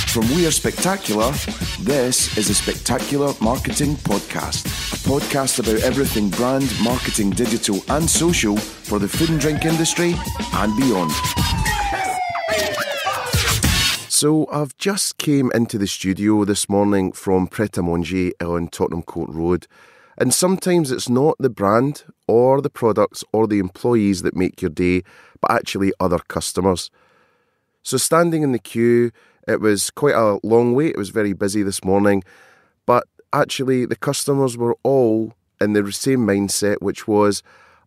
From We Are Spectacular, this is a Spectacular Marketing Podcast. A podcast about everything brand, marketing, digital and social for the food and drink industry and beyond. So I've just came into the studio this morning from Pret a Manger on Tottenham Court Road. And sometimes it's not the brand or the products or the employees that make your day, but actually other customers. So standing in the queue, it was quite a long wait. It was very busy this morning. But actually, the customers were all in the same mindset, which was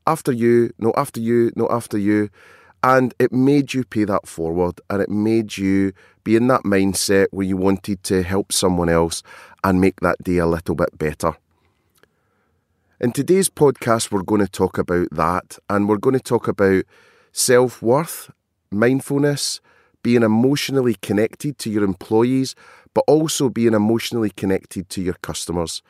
after you, no after you, no after you. And it made you pay that forward. And it made you be in that mindset where you wanted to help someone else and make that day a little bit better. In today's podcast, we're going to talk about that. And we're going to talk about self-worth, mindfulness, being emotionally connected to your employees, but also being emotionally connected to your customers.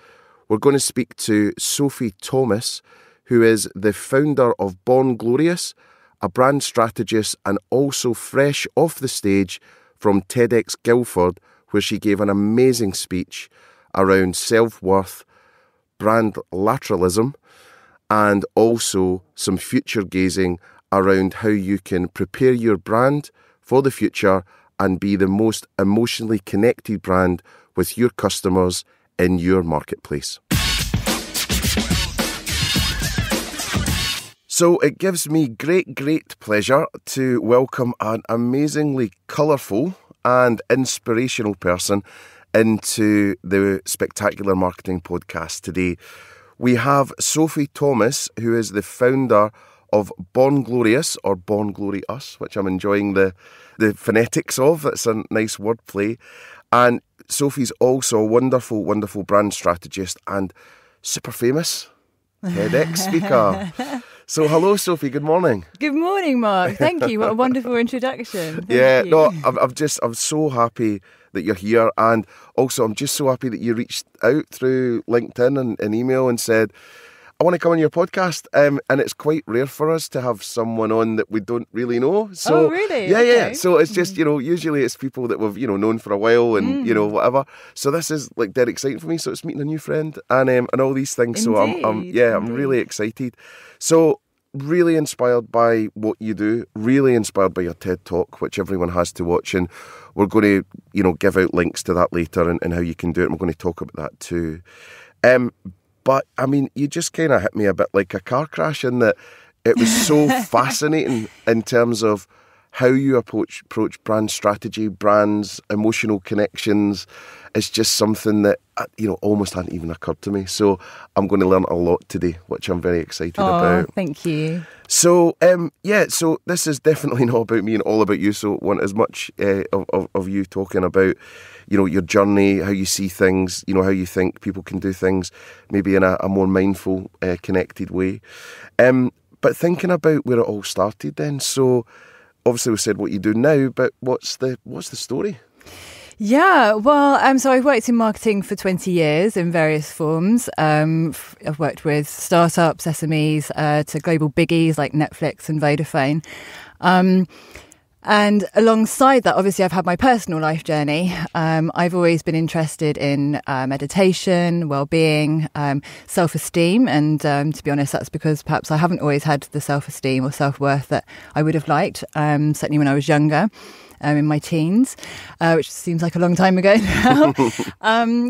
We're going to speak to Sophie Thomas, who is the founder of BornGloryUs, a brand strategist, and also fresh off the stage from TEDx Guildford, where she gave an amazing speech around self-worth, brand lateralism, and also some future gazing around how you can prepare your brand for the future and be the most emotionally connected brand with your customers in your marketplace. So it gives me great pleasure to welcome an amazingly colourful and inspirational person into the Spectacular Marketing Podcast today. We have Sophie Thomas, who is the founder of BornGloryUs, or BornGloryUs, which I'm enjoying the phonetics of. It's a nice wordplay. And Sophie's also a wonderful brand strategist and super famous TEDx speaker. So hello, Sophie. Good morning. Good morning, Mark. Thank you. What a wonderful introduction. Thank you. I'm so happy that you're here, and also I'm just so happy that you reached out through LinkedIn and email and said, I want to come on your podcast, and it's quite rare for us to have someone on that we don't really know. So, oh, really? Yeah, okay. yeah. So it's just, usually it's people that we've, known for a while and, whatever. So this is like dead exciting for me. So it's meeting a new friend and all these things. Indeed, so I'm really excited. So really inspired by what you do, really inspired by your TED Talk, which everyone has to watch. And we're going to, give out links to that later and how you can do it. And we're going to talk about that too. But, I mean, you just kind of hit me a bit like a car crash in that it was so fascinating in terms of how you approach brand strategy, brands, emotional connections. It's just something that, almost hadn't even occurred to me. So I'm going to learn a lot today, which I'm very excited about. Thank you. So, so this is definitely not about me and all about you. So I want as much of you talking about, your journey, how you see things, how you think people can do things, maybe in a more mindful, connected way. But thinking about where it all started then. So obviously we said what you do now, but what's the story? Yeah, well, so I've worked in marketing for 20 years in various forms. I've worked with startups, SMEs, to global biggies like Netflix and Vodafone. And alongside that, obviously, I've had my personal life journey. I've always been interested in meditation, well-being, self-esteem. And to be honest, that's because perhaps I haven't always had the self-esteem or self-worth that I would have liked, certainly when I was younger. In my teens, which seems like a long time ago now.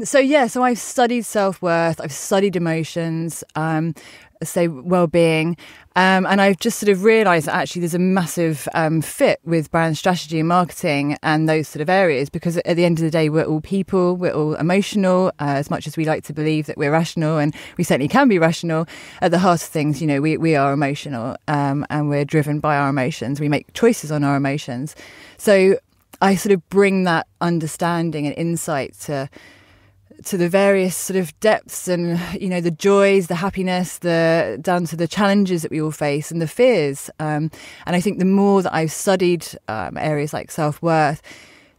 So I've studied self-worth, I've studied emotions, well-being, and I've just sort of realised that actually there's a massive fit with brand strategy and marketing and those sort of areas, because at the end of the day, we're all people, we're all emotional, as much as we like to believe that we're rational, and we certainly can be rational. At the heart of things, we are emotional, and we're driven by our emotions. We make choices on our emotions. So I sort of bring that understanding and insight to the various sort of depths and, the joys, the happiness, down to the challenges that we all face and the fears. And I think the more that I've studied areas like self-worth,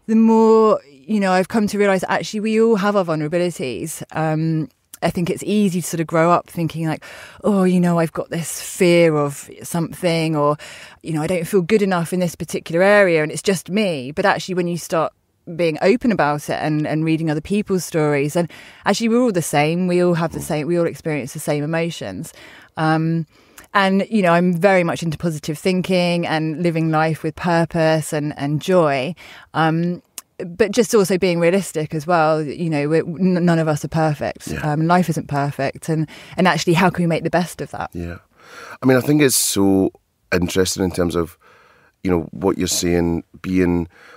the more, I've come to realise actually we all have our vulnerabilities. I think it's easy to sort of grow up thinking like, oh, I've got this fear of something, or, I don't feel good enough in this particular area and it's just me. But actually, when you start being open about it and reading other people's stories, and actually we're all the same. We all have the same, we all experience the same emotions. And, I'm very much into positive thinking and living life with purpose and joy. But just also being realistic as well. None of us are perfect. Yeah. Life isn't perfect. And actually, how can we make the best of that? Yeah. I mean, I think it's so interesting in terms of, what you're saying,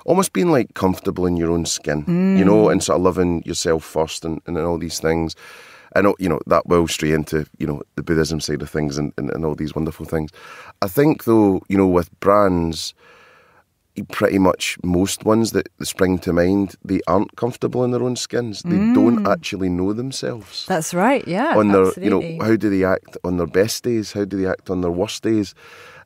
almost being like comfortable in your own skin, and sort of loving yourself first and all these things. And, that will stray into, the Buddhism side of things and all these wonderful things. I think, though, with brands, pretty much most ones that spring to mind, they aren't comfortable in their own skins. They don't actually know themselves. That's right, yeah. On their, absolutely. How do they act on their best days? How do they act on their worst days?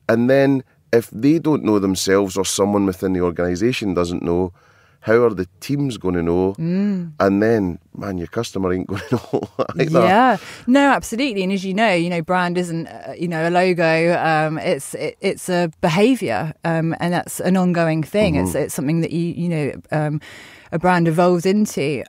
And then if they don't know themselves, or someone within the organisation doesn't know, how are the teams going to know? And then, man, your customer ain't going to know either. Yeah, no, absolutely. And as you know, brand isn't, a logo. It's a behaviour, and that's an ongoing thing. It's something that a brand evolves into.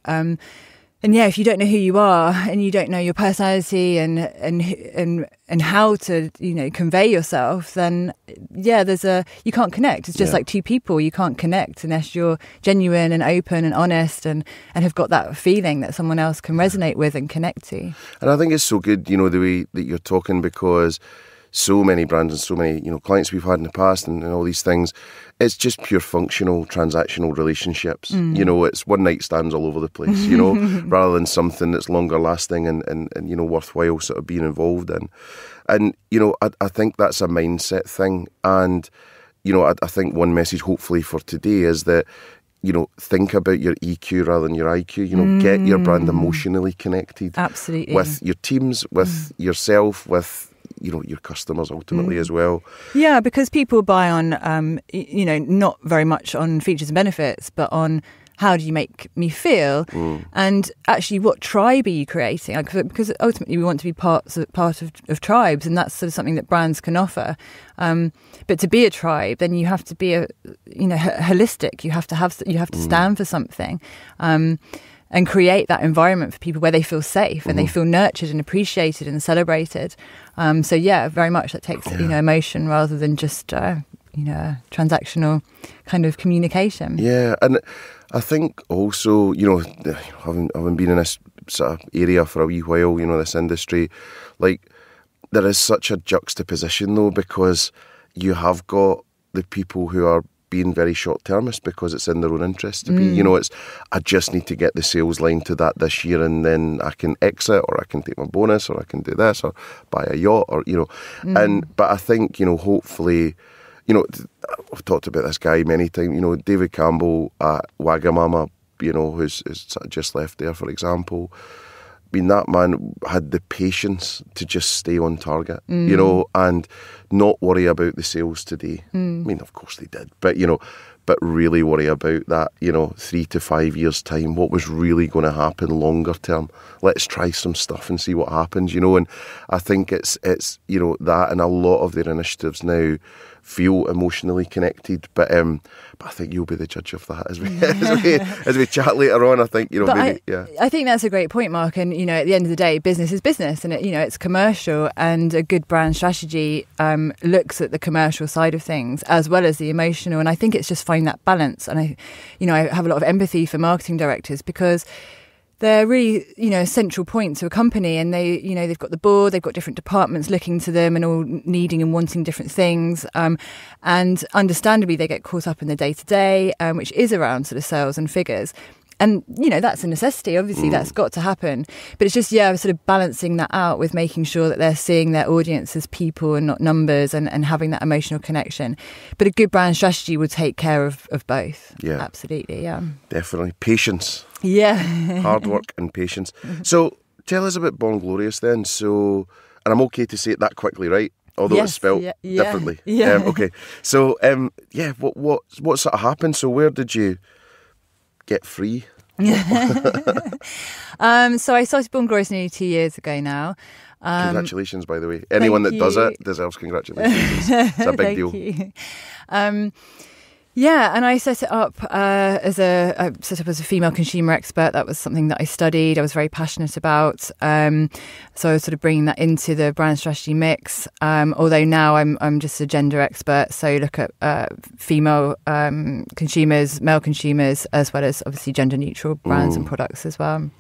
And yeah, if you don't know who you are and you don't know your personality and how to convey yourself, then you can't connect. It's just like two people. You can't connect unless you're genuine and open and honest and have got that feeling that someone else can resonate with and connect to. And I think it's so good, the way that you're talking, because so many brands and so many clients we've had in the past and all these things, it's just pure functional transactional relationships. It's one night stands all over the place, rather than something that's longer lasting and worthwhile sort of being involved in. And I think that's a mindset thing. And I think one message hopefully for today is that think about your EQ rather than your IQ. Get your brand emotionally connected. Absolutely. With your teams, with yourself, with your customers ultimately as well. Yeah, because people buy on, not very much on features and benefits, but on how do you make me feel, and actually what tribe are you creating? Because ultimately we want to be part of tribes, and that's sort of something that brands can offer. But to be a tribe, then you have to be holistic. You have to stand for something. And create that environment for people where they feel safe and they feel nurtured and appreciated and celebrated. So yeah, very much that takes emotion rather than just transactional kind of communication. Yeah, and I think also having been in this sort of area for a wee while, this industry, like there is such a juxtaposition though, because you have got the people who are being very short-termist because it's in their own interest to be. It's I just need to get the sales line to that this year and then I can exit, or I can take my bonus, or I can do this, or buy a yacht, or but I think hopefully I've talked about this guy many times. David Campbell at Wagamama, who's sort of just left there, for example. I mean, that man had the patience to just stay on target, and not worry about the sales today. I mean, of course they did, but really worry about that, 3 to 5 years' time. What was really going to happen longer term? Let's try some stuff and see what happens, And I think it's that, and a lot of their initiatives now feel emotionally connected, but I think you'll be the judge of that as we chat later on. I think I think that's a great point, Mark. And at the end of the day, business is business, and it's commercial. And a good brand strategy looks at the commercial side of things as well as the emotional. And I think it's just finding that balance. And I have a lot of empathy for marketing directors because they're really, a central point to a company, and they've got the board, they've got different departments looking to them and all needing and wanting different things. And understandably, they get caught up in the day-to-day, which is around sort of sales and figures. And, that's a necessity. Obviously, that's got to happen. But it's just, sort of balancing that out with making sure that they're seeing their audience as people and not numbers, and having that emotional connection. But a good brand strategy will take care of both. Yeah. Absolutely, yeah. Definitely. Patience. Yeah. Hard work and patience. So tell us about BornGloryUs then. So, and I'm okay to say it that quickly, right? Although it's spelled differently. Yeah. Okay. So, what sort of happened? So where did you get free? So I started BornGloryUs nearly 2 years ago now. Congratulations, by the way. Anyone that does it deserves congratulations. It's a big deal. You. Yeah, and I set it up as a female consumer expert. That was something that I studied. I was very passionate about. So I was sort of bringing that into the brand strategy mix. Although now I'm just a gender expert, so look at female consumers, male consumers, as well as obviously gender neutral brands and products as well.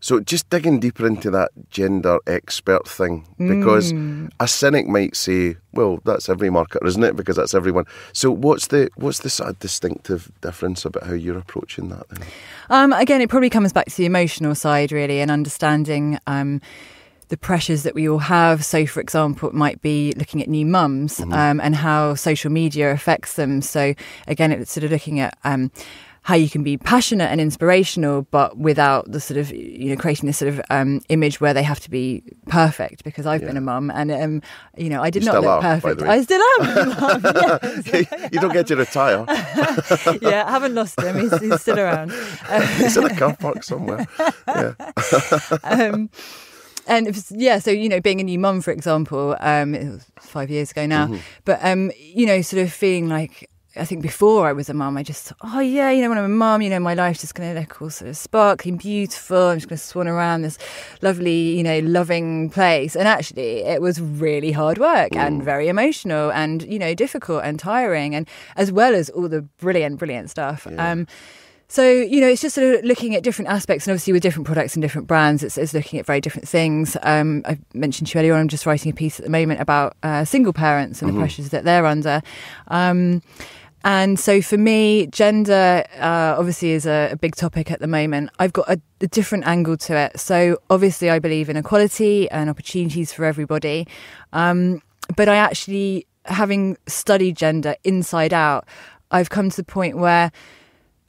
So just digging deeper into that gender expert thing, because a cynic might say, well, that's every marketer, isn't it? Because that's everyone. So what's the sort of distinctive difference about how you're approaching that then? Again, it probably comes back to the emotional side, really, and understanding the pressures that we all have. So, for example, it might be looking at new mums and how social media affects them. So, again, it's sort of looking at how you can be passionate and inspirational, but without the sort of, creating this sort of image where they have to be perfect, because I've been a mum and, I did not look perfect. I still am. You don't get to retire. Yeah, I haven't lost him. He's still around. He's in a car park somewhere. Yeah. And so, being a new mum, for example, it was 5 years ago now, but, sort of feeling like, I think before I was a mum, I just thought, when I'm a mum, my life's just going to look all sort of sparkly and beautiful. I'm just going to swan around this lovely, loving place. And actually, it was really hard work and very emotional and, difficult and tiring, and as well as all the brilliant stuff. Yeah. So, it's just sort of looking at different aspects, and obviously with different products and different brands, it's looking at very different things. I mentioned to you earlier on, I'm just writing a piece at the moment about single parents and the pressures that they're under. And so for me, gender obviously is a big topic at the moment. I've got a different angle to it. So obviously I believe in equality and opportunities for everybody. But I actually, having studied gender inside out, I've come to the point where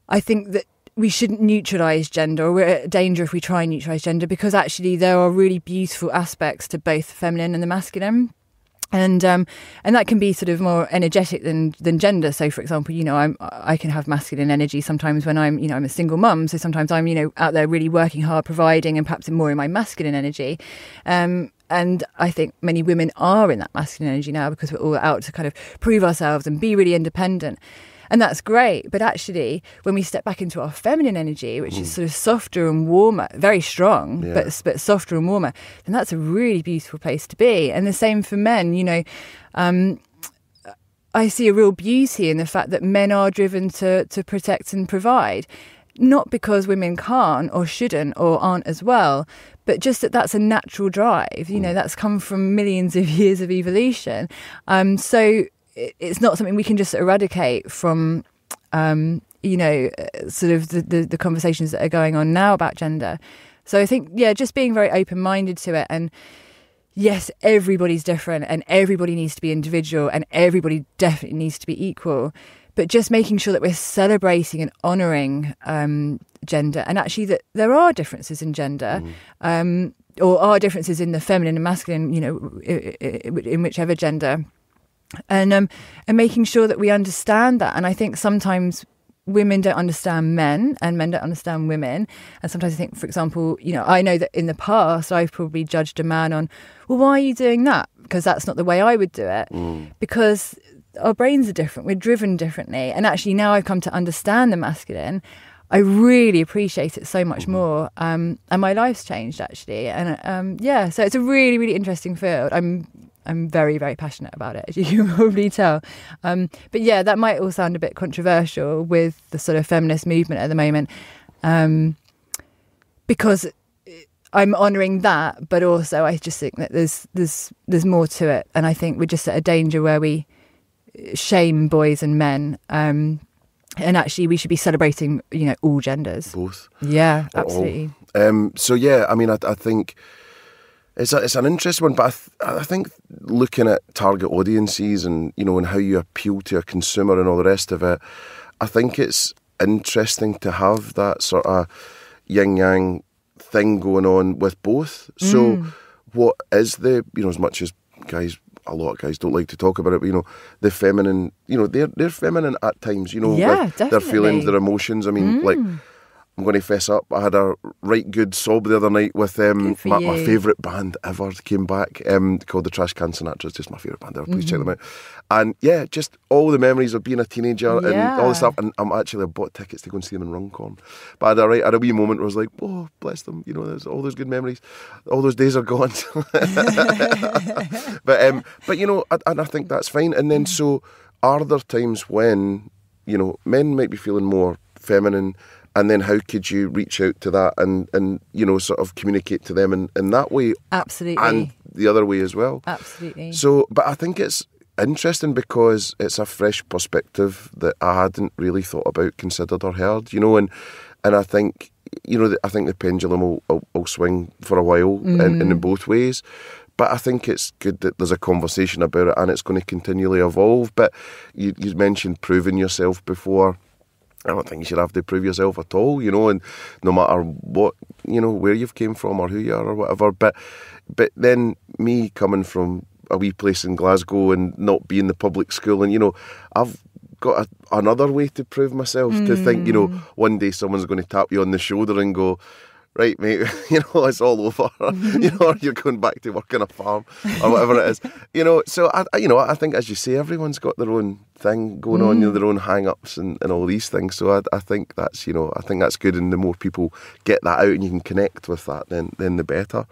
I think that we shouldn't neutralise gender, or we're at danger if we try and neutralise gender, because actually there are really beautiful aspects to both the feminine and the masculine. And that can be sort of more energetic than gender. So, for example, I can have masculine energy sometimes when I'm a single mum. So sometimes I'm, out there really working hard, providing, and perhaps more in my masculine energy. And I think many women are in that masculine energy now, because we're all out to kind of prove ourselves and be really independent. And that's great. But actually, when we step back into our feminine energy, which is sort of softer and warmer, very strong, but softer and warmer, then that's a really beautiful place to be. And the same for men. I see a real beauty in the fact that men are driven to protect and provide. Not because women can't or shouldn't or aren't as well, but just that's a natural drive. That's come from millions of years of evolution. So it's not something we can just eradicate from, sort of the conversations that are going on now about gender. So I think, just being very open-minded to it. And yes, everybody's different and everybody needs to be individual and everybody definitely needs to be equal. But just making sure that we're celebrating and honouring gender, and actually that there are differences in gender, or are differences in the feminine and masculine, in whichever gender. And making sure that we understand that. And I think sometimes women don't understand men and men don't understand women. And sometimes I think, for example, I know that in the past I've probably judged a man on, well, why are you doing that? Because that's not the way I would do it. Because our brains are different. We're driven differently. And actually now I've come to understand the masculine. I really appreciate it so much more. And my life's changed, actually. And so it's a really, really interesting field. I'm very, very passionate about it, as you can probably tell. But that might all sound a bit controversial with the sort of feminist movement at the moment, because I'm honouring that, but also I just think that there's more to it, and I think we're just at a danger where we shame boys and men, and actually we should be celebrating, all genders. Both. Yeah, absolutely. I think. It's an interesting one, but I think looking at target audiences and, and how you appeal to a consumer and all the rest of it, I think it's interesting to have that sort of yin-yang thing going on with both. So what is the, as much as a lot of guys don't like to talk about it, but, the feminine, they're feminine at times, with definitely. their feelings, their emotions. I mean, I'm going to fess up. I had a right good sob the other night with my favourite band ever came back, called the Trash Can Sinatra. It's just my favourite band ever. Please check them out. And yeah, just all the memories of being a teenager and all the stuff. And I bought tickets to go and see them in Runcorn. But I had a wee moment where I was like, oh, bless them. You know, there's all those good memories. All those days are gone. But you know, and I think that's fine. And then so are there times when, you know, men might be feeling more feminine, and then how could you reach out to that and you know, sort of communicate to them in that way? Absolutely. And the other way as well. Absolutely. So, but I think it's interesting because it's a fresh perspective that I hadn't really thought about, considered or heard, you know, and I think, you know, I think the pendulum will swing for a while in both ways. But I think it's good that there's a conversation about it and it's going to continually evolve. But you mentioned proving yourself before. I don't think you should have to prove yourself at all, you know, and no matter what, you know, where you've came from or who you are or whatever. But then me coming from a wee place in Glasgow and not being the public school, and, you know, I've got another way to prove myself, to think, you know, one day someone's going to tap you on the shoulder and go, right, mate, you know, it's all over, you know, or you're going back to work on a farm or whatever it is, you know. So, I think, as you say, everyone's got their own thing going on, you know, their own hang-ups and all these things. So I think that's, you know, I think that's good, and the more people get that out and you can connect with that, then the better.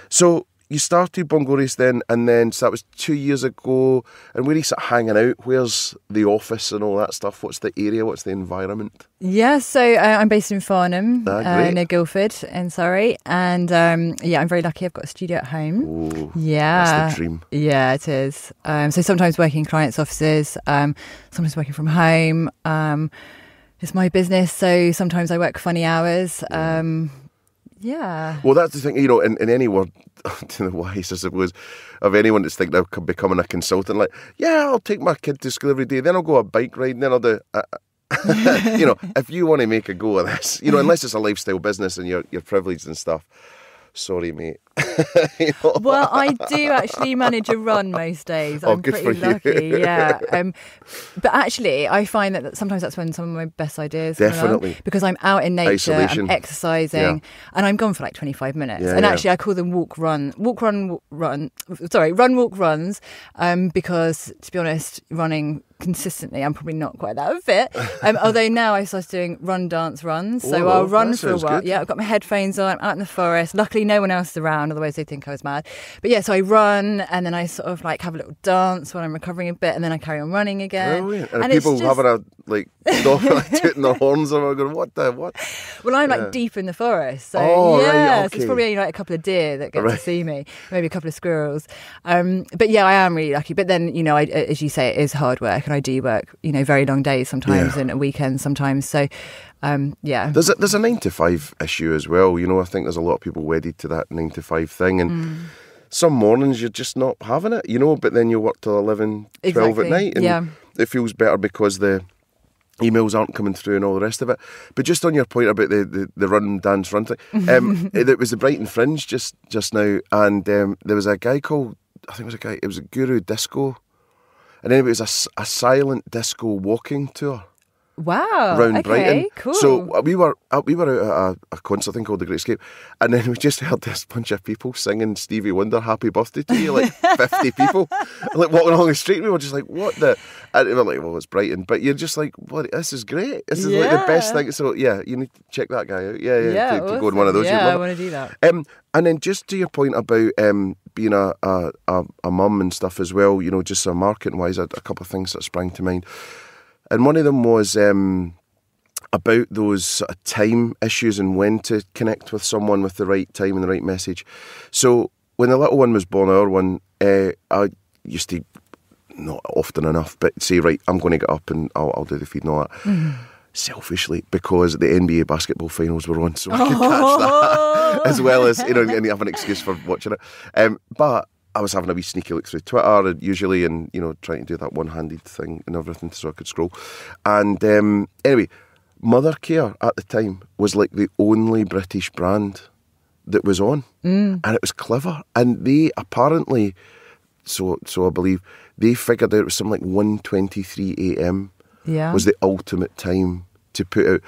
So you started BornGloryUs then, and then so that was 2 years ago. And where are you sort of hanging out? Where's the office and all that stuff? What's the area? What's the environment? Yeah, so I'm based in Farnham, near Guildford in Surrey. And I'm very lucky. I've got a studio at home. Oh, yeah, that's the dream. Yeah, it is. So sometimes working in clients' offices, sometimes working from home. It's my business, so sometimes I work funny hours. Yeah. Well, that's the thing, you know, in any word to the wise, I suppose, of anyone that's thinking of becoming a consultant, like, yeah, I'll take my kid to school every day, then I'll go a bike ride, and then I'll do... you know, if you want to make a go of this, you know, unless it's a lifestyle business and you're privileged and stuff, sorry, mate. You know? Well, I do actually manage a run most days. I'm good pretty for lucky, you. yeah. But actually, I find that sometimes that's when some of my best ideas come Definitely. along, because I'm out in nature, Isolation. I'm exercising, and I'm gone for like 25 minutes. Yeah, and actually, I call them run, walk, runs, because, to be honest, running consistently, I'm probably not quite that fit. Although now I started doing run, dance, runs. So I'll run for a while. Good. Yeah, I've got my headphones on, I'm out in the forest. Luckily, no one else is around, otherwise they'd think I was mad. But yeah, so I run, and then I sort of like have a little dance when I'm recovering a bit, and then I carry on running again. Brilliant. And people having a, like, tooting their horns or going, what? Well, I'm like deep in the forest. So right, okay. So it's probably only like a couple of deer that get to see me, maybe a couple of squirrels. But yeah, I am really lucky. But then, you know, as you say, it is hard work, and I do work, you know, very long days sometimes and weekends sometimes. So there's a 9 to 5 issue as well. You know, I think there's a lot of people wedded to that 9 to 5 thing, and some mornings you're just not having it, you know, but then you work till 11, 12 at night, and it feels better because the emails aren't coming through and all the rest of it. But just on your point about the run, dance, run thing, it was the Brighton Fringe just now, and there was a guy called, it was a Guru Disco, and then it was a silent disco walking tour. Wow. Around okay, Brighton. Cool. So we were out at a concert thing called The Great Escape, and then we just heard this bunch of people singing Stevie Wonder Happy Birthday to You, like 50 people, like walking along the street. We were just like, what the? And we were like, well, it's Brighton, but you're just like, what? This is great. This is like the best thing. So yeah, you need to check that guy out. Yeah, to go on one of those. Yeah, I want to do that. And then just to your point about being a mum and stuff as well, you know, just so marketing wise, a couple of things that sprang to mind. And one of them was about those sort of time issues and when to connect with someone with the right time and the right message. So when the little one was born, our one, I used to, not often enough, but say, right, I'm going to get up and I'll do the feed and all that. Selfishly, because the NBA basketball finals were on, so I could catch that, as well as, you know, and have an excuse for watching it. But I was having a wee sneaky look through Twitter usually, and, you know, trying to do that one-handed thing and everything so I could scroll. And anyway, Mothercare at the time was like the only British brand that was on, and it was clever. And they apparently, so I believe, they figured out it was something like 1:23 a.m. was the ultimate time to put out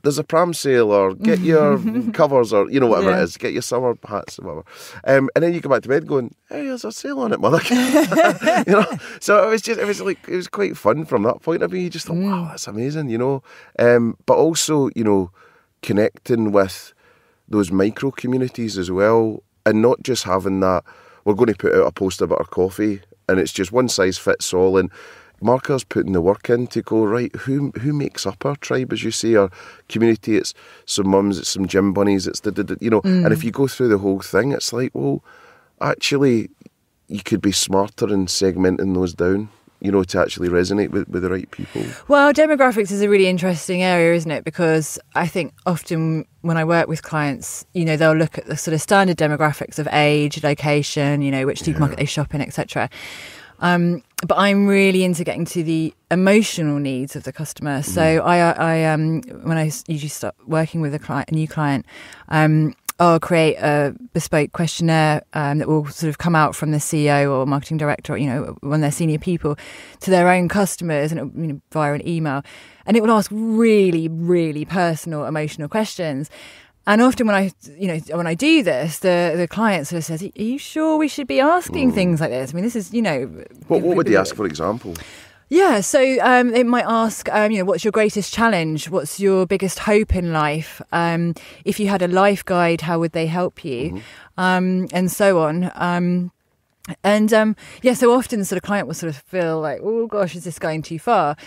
there's a pram sale, or get your covers, or whatever it is, get your summer hats, or whatever. And then you go back to bed going, hey, there's a sale on it, mother. So it was quite fun from that point of view. You just thought, wow, that's amazing, but also, connecting with those micro communities as well, and not just having that, we're going to put out a post about our coffee and it's just one size fits all, and marketers putting the work in to go, right, who makes up our tribe, as you say, our community? It's some mums, it's some gym bunnies, it's and if you go through the whole thing, it's like, well, actually you could be smarter in segmenting those down, to actually resonate with the right people. Well, demographics is a really interesting area, isn't it? Because I think often when I work with clients, they'll look at the sort of standard demographics of age, location, which supermarket they shop in, etc. But I'm really into getting to the emotional needs of the customer. So I when I usually start working with a new client, I'll create a bespoke questionnaire that will sort of come out from the CEO or marketing director, one of their senior people, to their own customers, and via an email, and it will ask really, really personal, emotional questions. And often when I do this, the client sort of says, "Are you sure we should be asking things like this? I mean, this is What would they ask, for example? Yeah, so it might ask, what's your greatest challenge? What's your biggest hope in life? If you had a life guide, how would they help you? And so on. So often the sort of client will sort of feel like, oh gosh, is this going too far?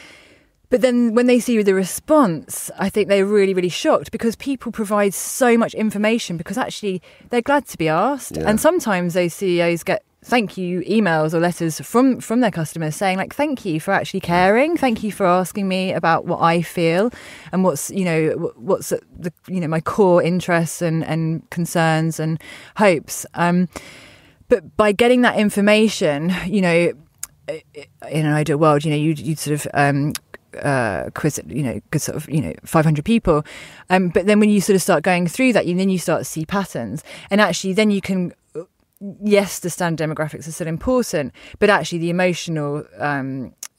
But then when they see the response, I think they're really, really shocked, because people provide so much information because actually they're glad to be asked. Yeah. And sometimes those CEOs get thank you emails or letters from their customers saying, like, thank you for actually caring, thank you for asking me about what I feel and what's my core interests and concerns and hopes. But by getting that information, in an ideal world, you'd sort of quiz, good sort of 500 people, but then when you sort of start going through that, then you start to see patterns, and actually then you can. Yes, the standard demographics are still important, but actually the emotional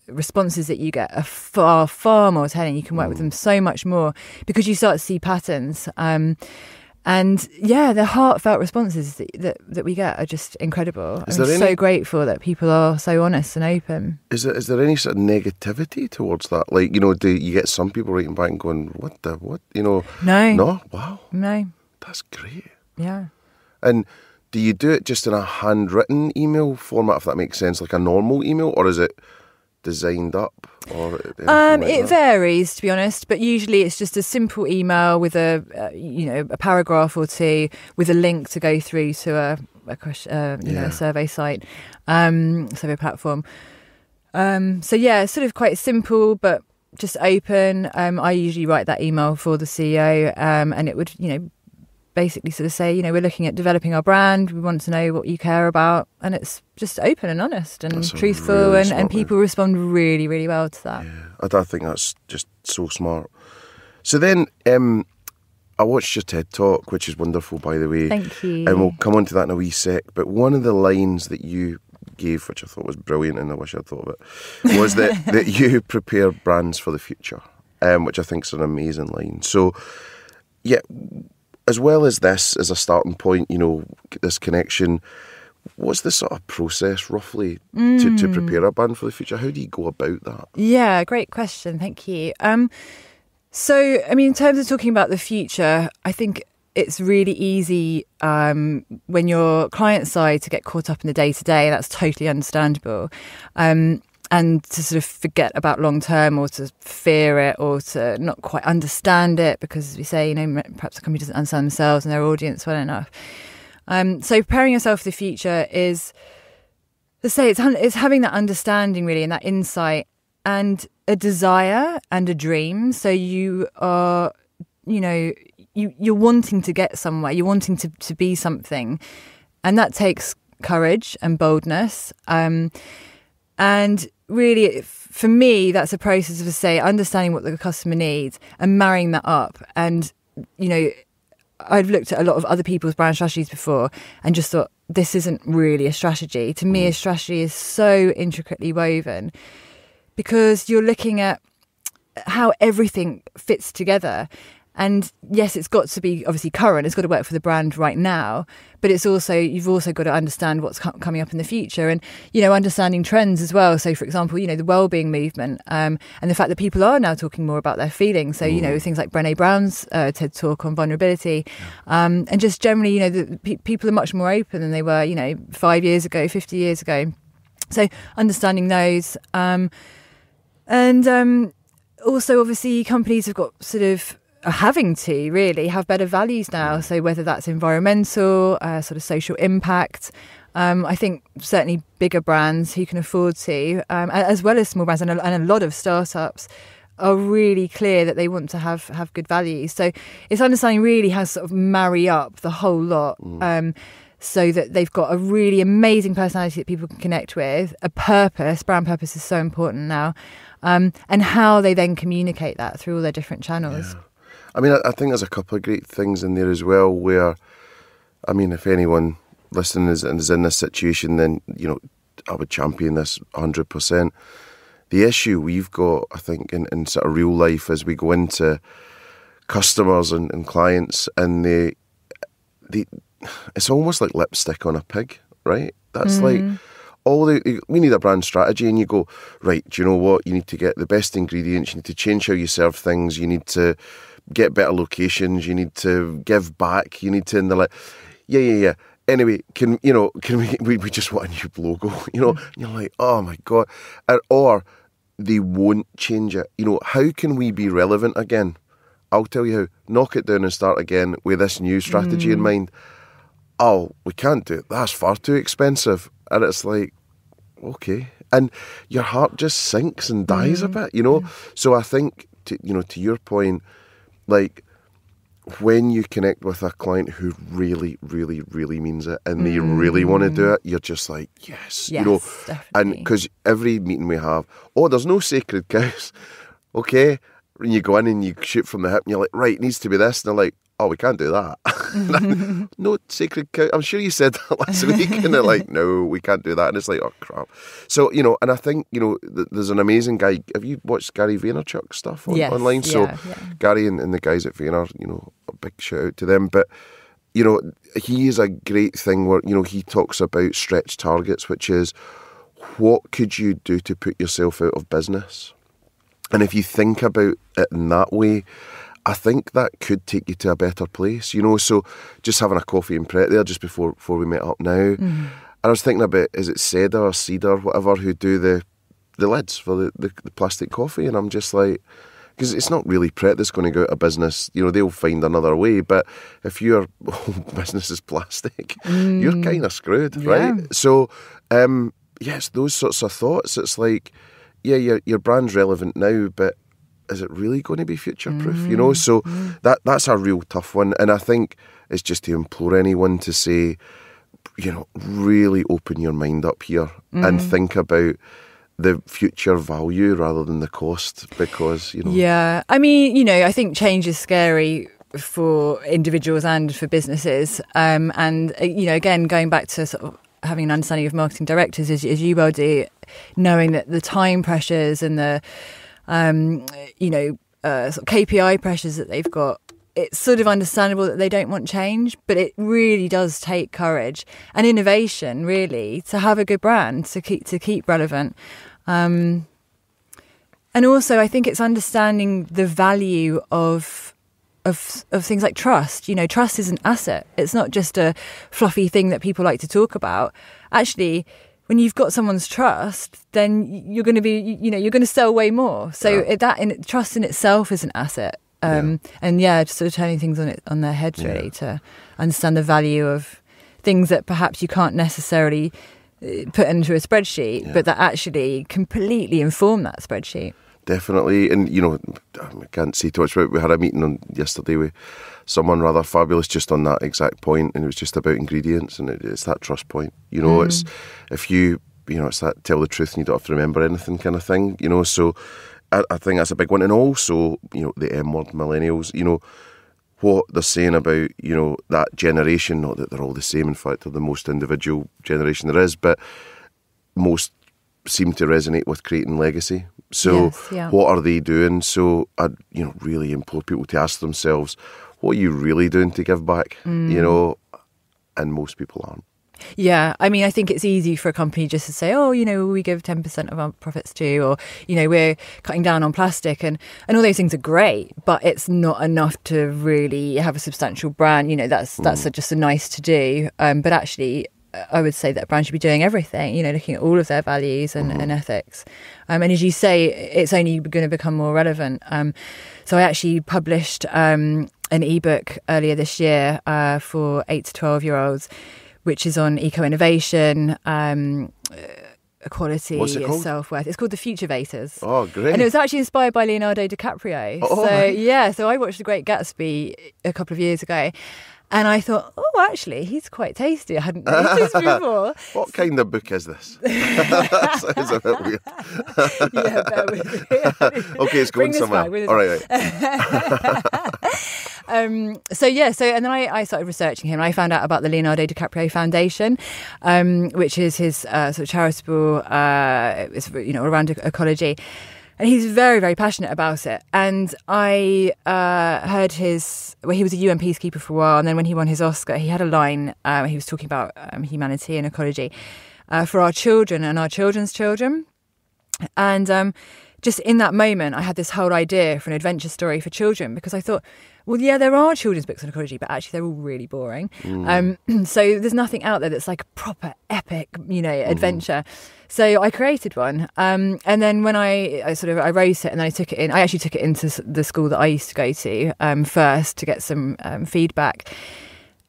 responses that you get are far, far more telling. You can work with them so much more because you start to see patterns. The heartfelt responses that we get are just incredible. I'm so grateful that people are so honest and open. Is there any sort of negativity towards that? Like, do you get some people writing back and going, what? No. Wow. No. That's great. Yeah. And do you do it just in a handwritten email format, if that makes sense, like a normal email, or is it designed up? Or it varies, to be honest, but usually it's just a simple email with a paragraph or two with a link to go through to a survey site, survey platform. It's sort of quite simple, but just open. I usually write that email for the CEO, and it would, basically sort of say, we're looking at developing our brand. We want to know what you care about. And it's just open and honest and truthful. Really and people respond really, really well to that. Yeah, I think that's just so smart. So then I watched your TED Talk, which is wonderful, by the way. Thank you. And we'll come on to that in a wee sec. But one of the lines that you gave, which I thought was brilliant, and I wish I'd thought of it, was that you prepare brands for the future, which I think is an amazing line. So, yeah, as well as this as a starting point, this connection, what's the sort of process roughly to prepare a brand for the future? How do you go about that? Yeah, great question. Thank you. So, in terms of talking about the future, I think it's really easy when you're client side to get caught up in the day-to-day. That's totally understandable. And to sort of forget about long term, or to fear it, or to not quite understand it, because, as we say, perhaps the company doesn't understand themselves and their audience well enough. So preparing yourself for the future is, let's say, it's having that understanding really, and that insight, and a desire and a dream. So you are, you're wanting to get somewhere. You're wanting to be something, and that takes courage and boldness. And really, for me, that's a process of, say, understanding what the customer needs and marrying that up. And, I've looked at a lot of other people's brand strategies before and just thought, this isn't really a strategy. To me, a strategy is so intricately woven because you're looking at how everything fits together. And yes, it's got to be obviously current. It's got to work for the brand right now. But it's also, you've also got to understand what's coming up in the future, and, understanding trends as well. So, for example, the wellbeing movement, and the fact that people are now talking more about their feelings. So, things like Brené Brown's TED Talk on vulnerability, and just generally, people are much more open than they were, 5 years ago, 50 years ago. So, understanding those, and also, obviously, companies have got are having to really have better values now. So whether that's environmental, sort of social impact, I think certainly bigger brands who can afford to, as well as small brands and a lot of startups, are really clear that they want to have good values. So it's understanding really how to sort of marry up the whole lot, so that they've got a really amazing personality that people can connect with, a purpose. Brand purpose is so important now, and how they then communicate that through all their different channels. Yeah. I mean, I think there's a couple of great things in there as well where, I mean, if anyone listening is in this situation, then, I would champion this 100%. The issue we've got, I think, in sort of real life as we go into customers and clients, and they it's almost like lipstick on a pig, right? That's like, we need a brand strategy, and you go, right, do you know what? You need to get the best ingredients, you need to change how you serve things, you need to get better locations, you need to give back, you need to, and they're like, yeah. Anyway, can we just want a new logo, and you're like, oh my God. Or they won't change it. How can we be relevant again? I'll tell you how. Knock it down and start again with this new strategy in mind. Oh, we can't do it. That's far too expensive. And it's like, okay. And your heart just sinks and dies a bit, So I think, to your point, like, when you connect with a client who really, really, really means it, and they really want to do it, you're just like, yes, definitely. And because every meeting we have, there's no sacred cows, okay? When you go in and you shoot from the hip, and you're like, right, it needs to be this, and they're like, oh, we can't do that. No sacred cow. I'm sure you said that last week, and they're like, no, we can't do that, and it's like, oh crap. So and I think there's an amazing guy. Have you watched Gary Vaynerchuk's stuff online? So Gary and the guys at Vayner, a big shout out to them. But he is a great thing where he talks about stretch targets, which is what could you do to put yourself out of business. And if you think about it in that way, I think that could take you to a better place, So just having a coffee and Pret there just before we met up now, and I was thinking about, is it Cedar or Cedar, whatever, who do the lids for the plastic coffee, and I'm just like, because it's not really Pret that's going to go out of business. They'll find another way. But if your whole business is plastic, you're kind of screwed, right? So, yes, those sorts of thoughts. It's like, yeah, your brand's relevant now, but is it really going to be future-proof, So that's a real tough one. And I think it's just to implore anyone to say, really open your mind up here and think about the future value rather than the cost, because, Yeah, I mean, I think change is scary for individuals and for businesses. And, again, going back to sort of having an understanding of marketing directors, as you well do, knowing that the time pressures and the sort of KPI pressures that they've got, it's sort of understandable that they don't want change, but it really does take courage and innovation, really, to have a good brand, to keep relevant. And also, I think it's understanding the value of things like trust. Trust is an asset. It's not just a fluffy thing that people like to talk about. Actually, when you've got someone's trust, then you're going to be, you're going to sell way more. So trust in itself is an asset. Just sort of turning things on their heads, really, to understand the value of things that perhaps you can't necessarily put into a spreadsheet, but that actually completely inform that spreadsheet. Definitely. And, I can't say too much about it. We had a meeting yesterday with someone rather fabulous just on that exact point, and it was just about ingredients, and it's that trust point. It's if you, it's that tell the truth and you don't have to remember anything kind of thing, So I think that's a big one. And also, the M word, millennials, what they're saying about, that generation, not that they're all the same, in fact, they're the most individual generation there is, but most seem to resonate with creating legacy, So Yes, yeah. what are they doing? So I, really implore people to ask themselves, what are you really doing to give back? And most people aren't. Yeah, I mean, I think it's easy for a company just to say, oh, we give 10% of our profits to, or, we're cutting down on plastic, and all those things are great, but it's not enough to really have a substantial brand. That's just a nice to do. But actually, I would say that a brand should be doing everything, looking at all of their values and ethics. And as you say, it's only going to become more relevant. So I actually published an ebook earlier this year for 8 to 12-year-olds, which is on eco-innovation, equality, self-worth. It's called The Futurevators. Oh, great. And it was actually inspired by Leonardo DiCaprio. So I watched The Great Gatsby a couple of years ago. And I thought, actually, he's quite tasty. I hadn't noticed before. What kind of book is this? That sounds a bit weird. Yeah, bear with me. Okay, it's going somewhere. All right. And then I started researching him. And I found out about the Leonardo DiCaprio Foundation, which is his sort of charitable, it's around ecology. And he's very, very passionate about it. And I heard he was a UN peacekeeper for a while. And then when he won his Oscar, he had a line he was talking about humanity and ecology for our children and our children's children. And just in that moment, I had this whole idea for an adventure story for children, because I thought, well, yeah, there are children's books on ecology, but actually they're all really boring. So there's nothing out there that's like a proper epic, adventure. So I created one. And then when I wrote it and then I took it in, I actually took it into the school that I used to go to first to get some feedback.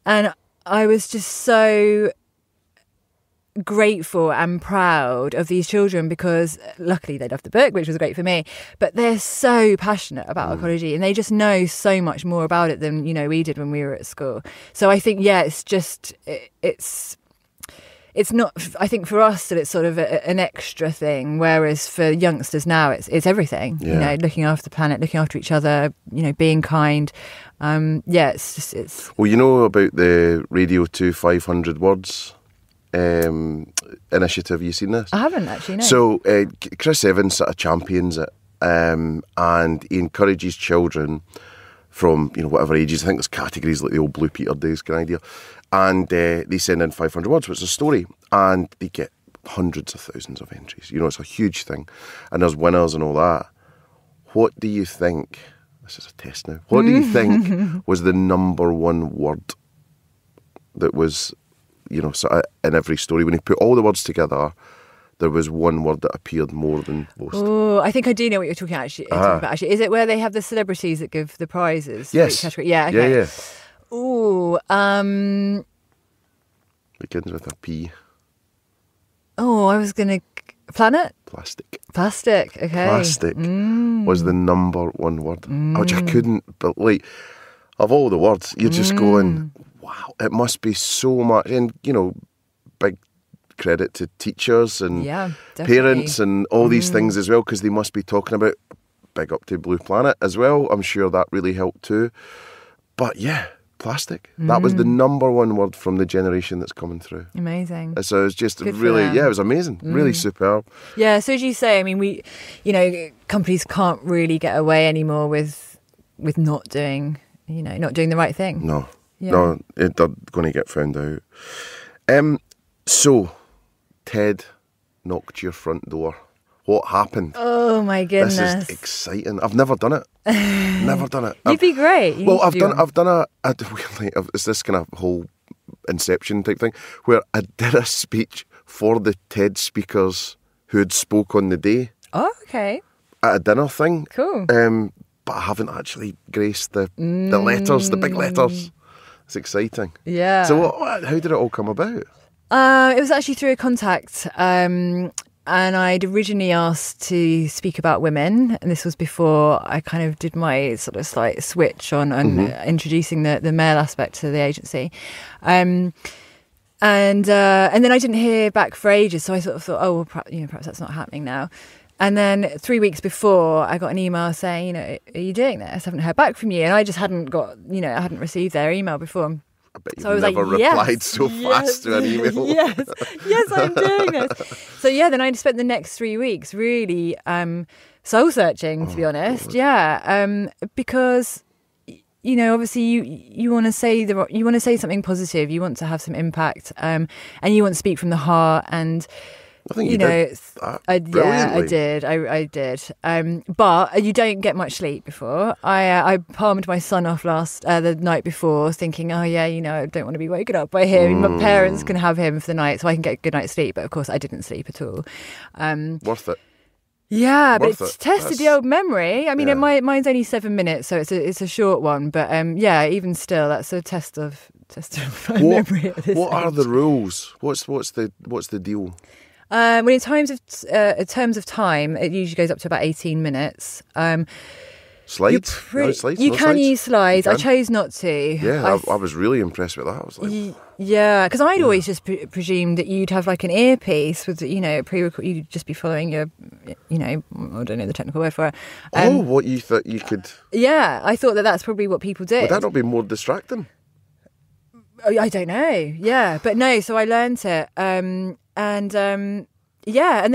And I was just so grateful and proud of these children, because luckily they loved the book, which was great for me, but they're so passionate about ecology and they just know so much more about it than we did when we were at school. So I think it's not, I think for us that it's sort of an extra thing, whereas for youngsters now it's everything. Looking after the planet, looking after each other, being kind. It's well, about the Radio 2 500 Words initiative. You seen this? I haven't actually, no. So Chris Evans sort of champions it, and he encourages children from whatever ages. I think there's categories like the old Blue Peter days kind of idea, and they send in 500 words, which is a story, and they get hundreds of thousands of entries. It's a huge thing, and there's winners and all that. What do you think? This is a test now. What do you think was the number one word that was sort of in every story? When he put all the words together, there was one word that appeared more than most. Oh, I think I do know what you're talking about. Actually, is it where they have the celebrities that give the prizes? Yes. For each category? Yeah. Okay. Yeah. Oh, begins with a P. Oh, I was gonna planet. Plastic. Okay. Plastic was the number one word, which I couldn't. But of all the words, you're just going, wow, it must be so much. And big credit to teachers and parents and all these things as well, because they must be talking about, big up to Blue Planet as well. I'm sure that really helped too. But yeah, plastic. That was the number one word from the generation that's coming through. Amazing. So it's just really, it was amazing. Really superb. Yeah, so as you say, I mean, we, companies can't really get away anymore with not doing, not doing the right thing. No. Yeah. No, they're going to get found out. So, Ted knocked your front door. What happened? Oh my goodness! This is exciting. I've never done it. Never done it. You'd be great. I've done is this kind of whole Inception type thing where I did a speech for the TED speakers who had spoke on the day. Oh, okay. At a dinner thing. Cool. But I haven't actually graced the letters, the big letters. It's exciting. Yeah. So how did it all come about? It was actually through a contact. And I'd originally asked to speak about women, and this was before I kind of did my sort of slight switch on introducing the male aspect to the agency. And then I didn't hear back for ages, so I sort of thought, oh, well, perhaps that's not happening now. And then 3 weeks before, I got an email saying, are you doing this? I haven't heard back from you. And I just hadn't got, I hadn't received their email before. I bet you've So I was never like, yes, replied so fast to an email. yes, I'm doing this. So yeah, then I spent the next 3 weeks really soul searching, to be honest. God. Yeah, because obviously you want to say something positive. You want to have some impact, and you want to speak from the heart. And I think you did that brilliantly. I did. But you don't get much sleep before. I palmed my son off the night before, thinking, oh yeah, I don't want to be woken up by him. My parents can have him for the night, so I can get a good night's sleep. But of course, I didn't sleep at all. Worth it. Yeah, but it's tested the old memory. I mean, mine's only 7 minutes, so it's a short one. But even still, that's a test of my memory at this What age. are the rules? What's the deal? Well, in terms of time, it usually goes up to about 18 minutes. Slides? You can use slides. I chose not to. Yeah, I was really impressed with that. I was like, yeah, because I'd always just presumed that you'd have like an earpiece with, pre-record. You'd just be following your, I don't know the technical word for it. What you thought you could? Yeah, I thought that's probably what people did. Would that not be more distracting? I don't know. Yeah, but no. So I learnt it, and then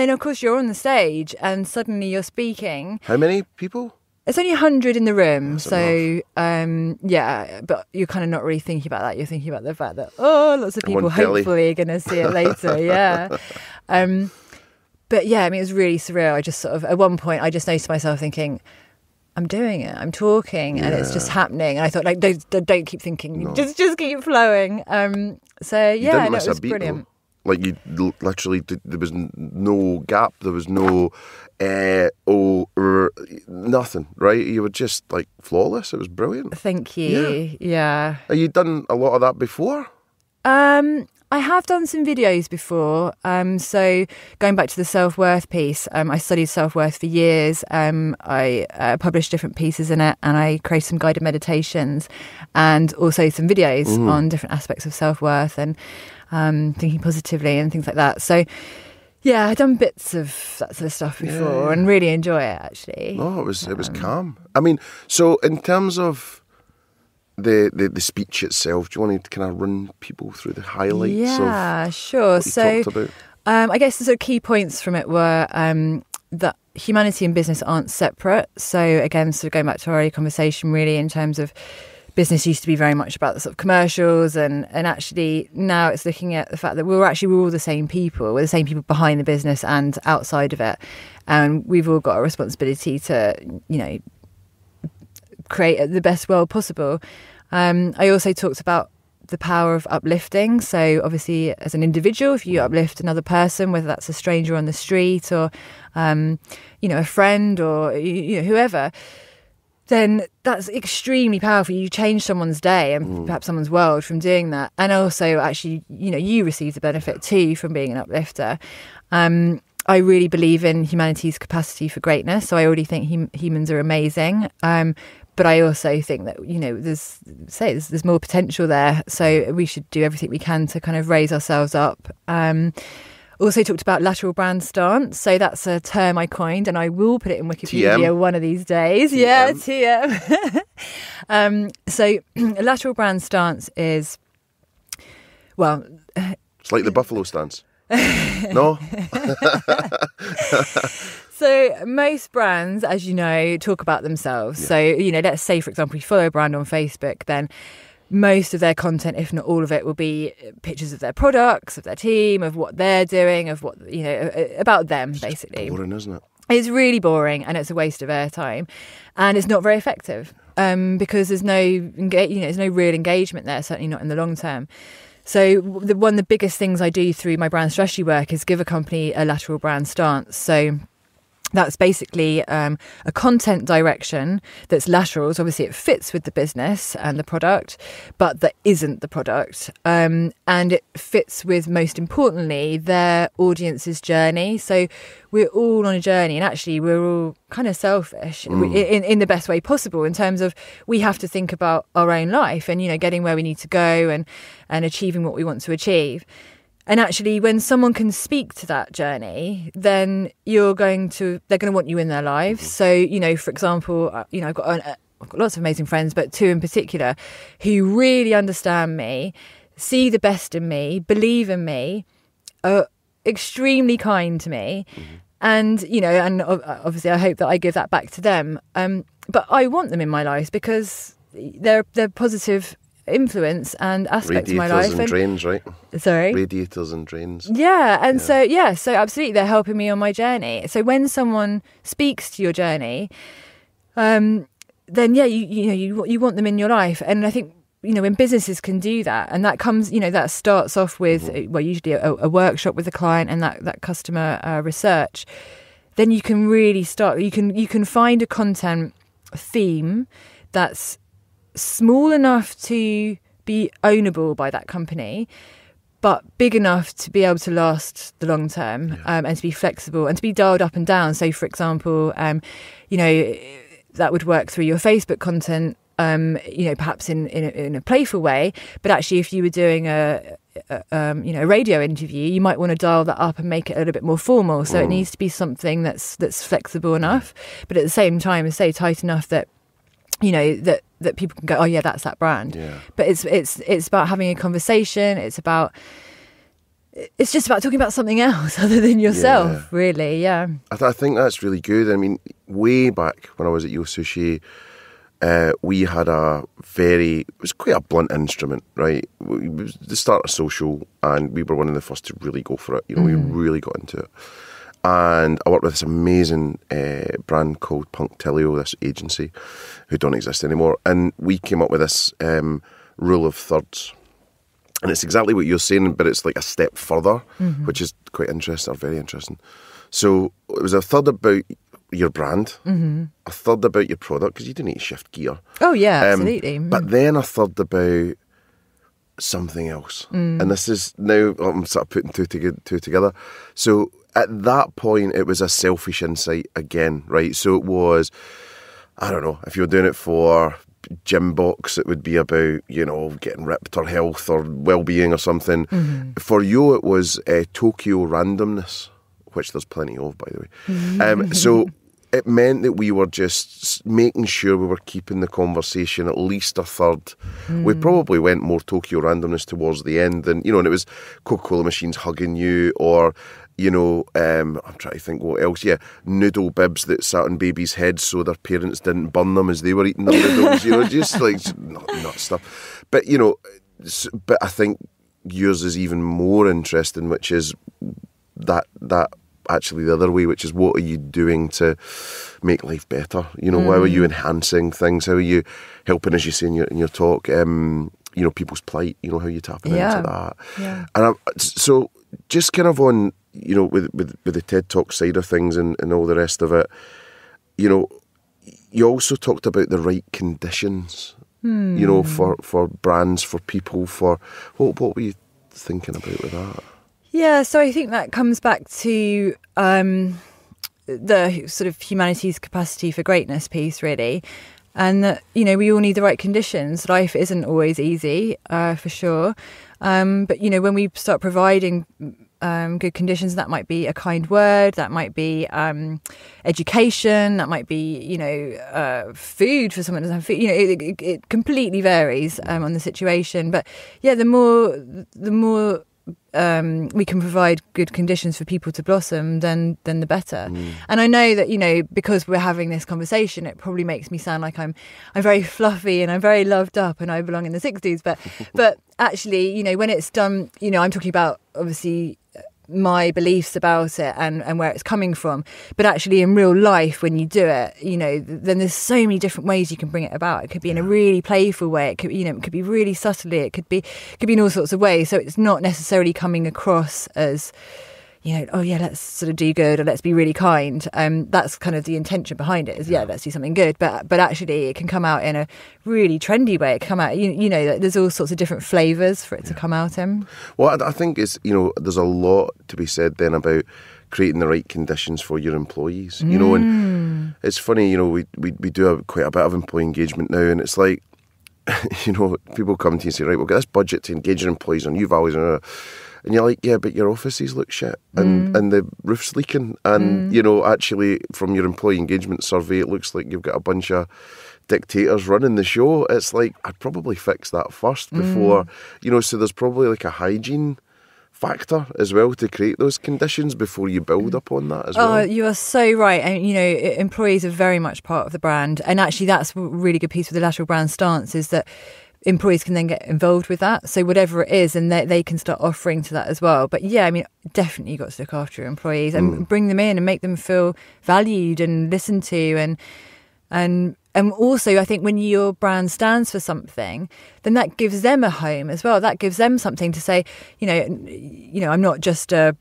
of course you're on the stage, and suddenly you're speaking. How many people? It's only 100 in the room, That's so but you're kind of not really thinking about that. You're thinking about the fact that lots of people hopefully are going to see it later. Yeah, but yeah, I mean, it was really surreal. I just sort of at one point I just noticed myself thinking, I'm doing it, I'm talking, and it's just happening. And I thought, like, don't keep thinking, just keep flowing. So yeah, it was brilliant. Though. Like you literally, there was no gap, there was no nothing, right? You were just like flawless. It was brilliant. Thank you. Yeah. Have you done a lot of that before? I have done some videos before. So going back to the self-worth piece, I studied self-worth for years. I published different pieces in it, and I created some guided meditations and also some videos on different aspects of self-worth and thinking positively and things like that. So yeah, I've done bits of that sort of stuff before and really enjoy it, actually. No, it was calm. I mean, so in terms of the speech itself, do you want to kind of run people through the highlights of sure. what you talked about? I guess the sort of key points from it were that humanity and business aren't separate. So again, sort of going back to our earlier conversation, really, in terms of business used to be very much about the sort of commercials, and actually now it's looking at the fact that we're all the same people. We're the same people behind the business and outside of it, and we've all got a responsibility to create the best world possible. I also talked about the power of uplifting. So obviously, as an individual, if you uplift another person, whether that's a stranger on the street or a friend or whoever, then that's extremely powerful. You change someone's day and perhaps someone's world from doing that. And also, actually, you receive the benefit too from being an uplifter. I really believe in humanity's capacity for greatness. So I already think humans are amazing. But I also think that, there's more potential there. So we should do everything we can to kind of raise ourselves up. Also talked about lateral brand stance. So that's a term I coined, and I will put it in Wikipedia TM. one of these days. TM. Yeah, TM. So lateral brand stance is, well... It's like the buffalo stance. No? So most brands, as you know, talk about themselves. Yeah. So, let's say, for example, you follow a brand on Facebook, then most of their content, if not all of it, will be pictures of their products, of their team, of what they're doing, of what, about them, basically. It's boring, isn't it? It's really boring, and it's a waste of airtime, and it's not very effective because there's no real engagement there, certainly not in the long term. So one of the biggest things I do through my brand strategy work is give a company a lateral brand stance. So that's basically a content direction that's lateral. So obviously it fits with the business and the product, but that isn't the product. And it fits with, most importantly, their audience's journey. So we're all on a journey, and actually we're all kind of selfish in the best way possible, in terms of we have to think about our own life and, getting where we need to go and achieving what we want to achieve. And actually, when someone can speak to that journey, then they're going to want you in their lives. So, for example, I've got I've got lots of amazing friends, but 2 in particular who really understand me, see the best in me, believe in me, are extremely kind to me. And, and obviously I hope that I give that back to them. But I want them in my life because they're positive influence and aspects of my life. Radiators and drains, right? Sorry? Radiators and drains. Yeah, and so absolutely, they're helping me on my journey. So when someone speaks to your journey, then you want them in your life. And I think, when businesses can do that, and that comes, that starts off with, usually a workshop with a client and that customer research, then you can really start, you can find a content theme that's small enough to be ownable by that company, but big enough to be able to last the long term, and to be flexible and to be dialed up and down. So, for example, that would work through your Facebook content, perhaps in a playful way. But actually, if you were doing a radio interview, you might want to dial that up and make it a little bit more formal. So it needs to be something that's flexible enough, but at the same time, say tight enough that that people can go, oh yeah, that's that brand. Yeah. But it's about having a conversation. It's just about talking about something else other than yourself, really. Yeah. I think that's really good. I mean, way back when I was at Yo Sushi, we had it was quite a blunt instrument, right? It was the start of social, and we were one of the first to really go for it. We really got into it. And I worked with this amazing brand called Punctilio, this agency, who don't exist anymore. And we came up with this rule of thirds. And it's exactly what you're saying, but it's like a step further, which is quite interesting, or very interesting. So it was a third about your brand, a third about your product, because you do need to shift gear. Oh, yeah, absolutely. But then a third about something else. And this is now, I'm sort of putting two together. So at that point, it was a selfish insight again, right? So it was, I don't know, if you're doing it for gym box, it would be about, getting ripped or health or well-being or something. For you, it was Tokyo randomness, which there's plenty of, by the way. So it meant that we were just making sure we were keeping the conversation at least a third. We probably went more Tokyo randomness towards the end than, and it was Coca-Cola machines hugging you, or I'm trying to think what else. Yeah, noodle bibs that sat on babies' heads so their parents didn't burn them as they were eating their noodles. Just like not stuff. But but I think yours is even more interesting, which is that actually the other way, which is what are you doing to make life better? How are you enhancing things? How are you helping, as you say in your talk, people's plight? How are you tapping into that? Yeah. And so just kind of on, with the TED Talk side of things and all the rest of it, you also talked about the right conditions, for brands, for people, for what were you thinking about with that? Yeah, so I think that comes back to the sort of humanity's capacity for greatness piece, really. And that, we all need the right conditions. Life isn't always easy, for sure. But, when we start providing good conditions, that might be a kind word, that might be education, that might be, food for someone who doesn't have food. It completely varies on the situation. But, yeah, the more we can provide good conditions for people to blossom, then the better. And I know that, because we're having this conversation, it probably makes me sound like I'm very fluffy and I'm very loved up and I belong in the 60s. But actually, when it's done, I'm talking about obviously my beliefs about it and where it's coming from. But actually in real life, when you do it, then there's so many different ways you can bring it about. It could be in a really playful way. It could, it could be really subtly. It could be in all sorts of ways. So it's not necessarily coming across as, oh yeah, let's sort of do good or let's be really kind. That's kind of the intention behind it is, let's do something good. But actually it can come out in a really trendy way. It can come out, there's all sorts of different flavours for it to come out in. Well, I think it's, there's a lot to be said then about creating the right conditions for your employees, and it's funny, we do quite a bit of employee engagement now, and it's like, people come to you and say, right, we'll get this budget to engage your employees on new values, and you're like, yeah, but your offices look shit, and the roof's leaking, and actually from your employee engagement survey, it looks like you've got a bunch of dictators running the show. It's like, I'd probably fix that first before, so there's probably like a hygiene factor as well to create those conditions before you build upon that as well. Oh, you are so right. And, employees are very much part of the brand. And actually, that's a really good piece with the lateral brand stance, is that employees can then get involved with that. So whatever it is, and they can start offering to that as well. But yeah, definitely you've got to look after your employees and bring them in and make them feel valued and listened to. And also, I think when your brand stands for something, then that gives them a home as well. That gives them something to say, I'm not just an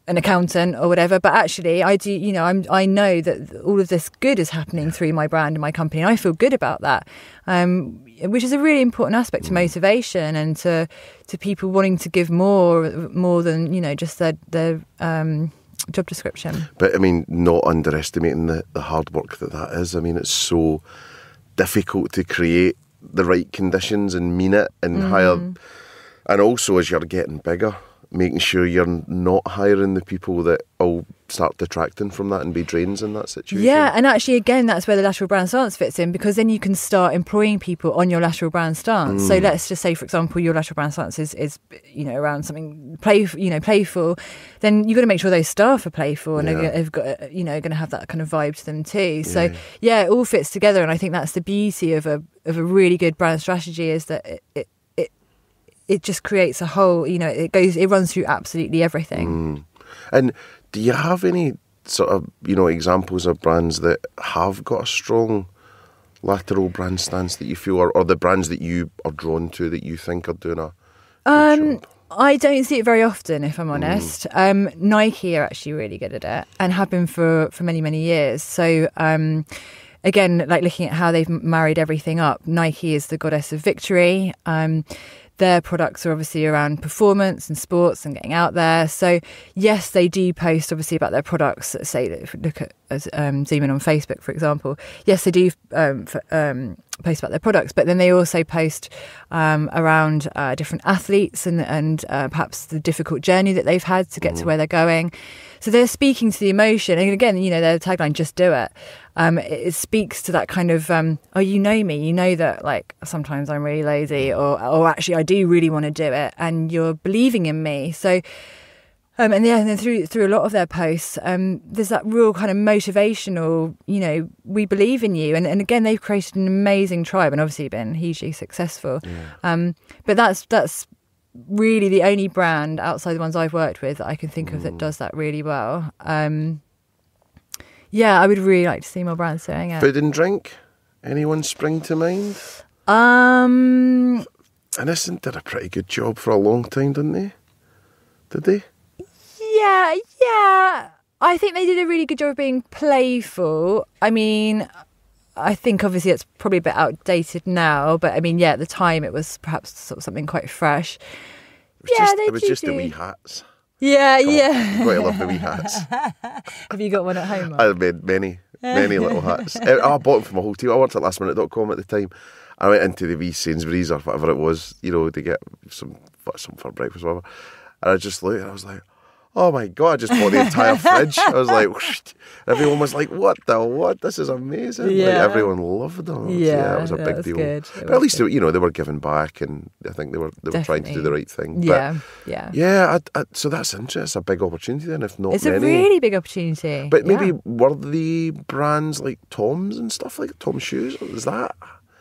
accountant or whatever, but actually I do, I know that all of this good is happening through my brand and my company, and I feel good about that, which is a really important aspect to motivation and to people wanting to give more than, just their job description. But not underestimating the hard work that is. It's so difficult to create the right conditions and mean it and hire, and also as you're getting bigger, making sure you're not hiring the people that will start detracting from that and be drains in that situation. Yeah, and actually, again, that's where the lateral brand stance fits in, because then you can start employing people on your lateral brand stance. So let's just say, for example, your lateral brand stance is around something playful. Then you've got to make sure those staff are playful and have got going to have that kind of vibe to them too. So it all fits together, and I think that's the beauty of a really good brand strategy, is that it just creates a whole, it runs through absolutely everything. And do you have any sort of, examples of brands that have got a strong lateral brand stance that you feel, or the brands that you are drawn to that you think are doing a good job? I don't see it very often, if I'm honest. Nike are actually really good at it and have been for many, many years. So, again, like looking at how they've married everything up, Nike is the goddess of victory. Their products are obviously around performance and sports and getting out there. So yes, they do post obviously about their products. Say, if we look at zoom in on Facebook, for example, yes, they do post about their products, but then they also post around different athletes and perhaps the difficult journey that they've had to get to where they're going. So they're speaking to the emotion. And again, their tagline, just do it. It speaks to that kind of, you know me, you know that like sometimes I'm really lazy or actually I do really want to do it, and you're believing in me. So, and then through a lot of their posts, there's that real kind of motivational, we believe in you. And again, they've created an amazing tribe and obviously been hugely successful. Yeah. But that's really the only brand outside the ones I've worked with that I can think of that does that really well. Yeah, I would really like to see more brands doing it. Food and drink? Anyone spring to mind? Innocent did a pretty good job for a long time, didn't they? Did they? Yeah. I think they did a really good job of being playful. I think obviously it's probably a bit outdated now, but at the time it was perhaps sort of something quite fresh. It was just the wee hats. Yeah. You've got to love the wee hats. Have you got one at home? I made many little hats. I bought them from a hotel. I worked at lastminute.com at the time. I went into the wee Sainsbury's or whatever it was, to get some for breakfast or whatever. And I just looked and I was like, oh my God, I just bought the entire fridge. I was like, whoosh. Everyone was like, what? This is amazing. Yeah. Like, everyone loved them. Yeah, it was a big deal. Good. But at least, they were giving back, and I think they were trying to do the right thing. Yeah. So that's interesting. It's a big opportunity then, if not it's many. It's a really big opportunity. But maybe were the brands like Tom's and stuff, like Tom's shoes? Is that?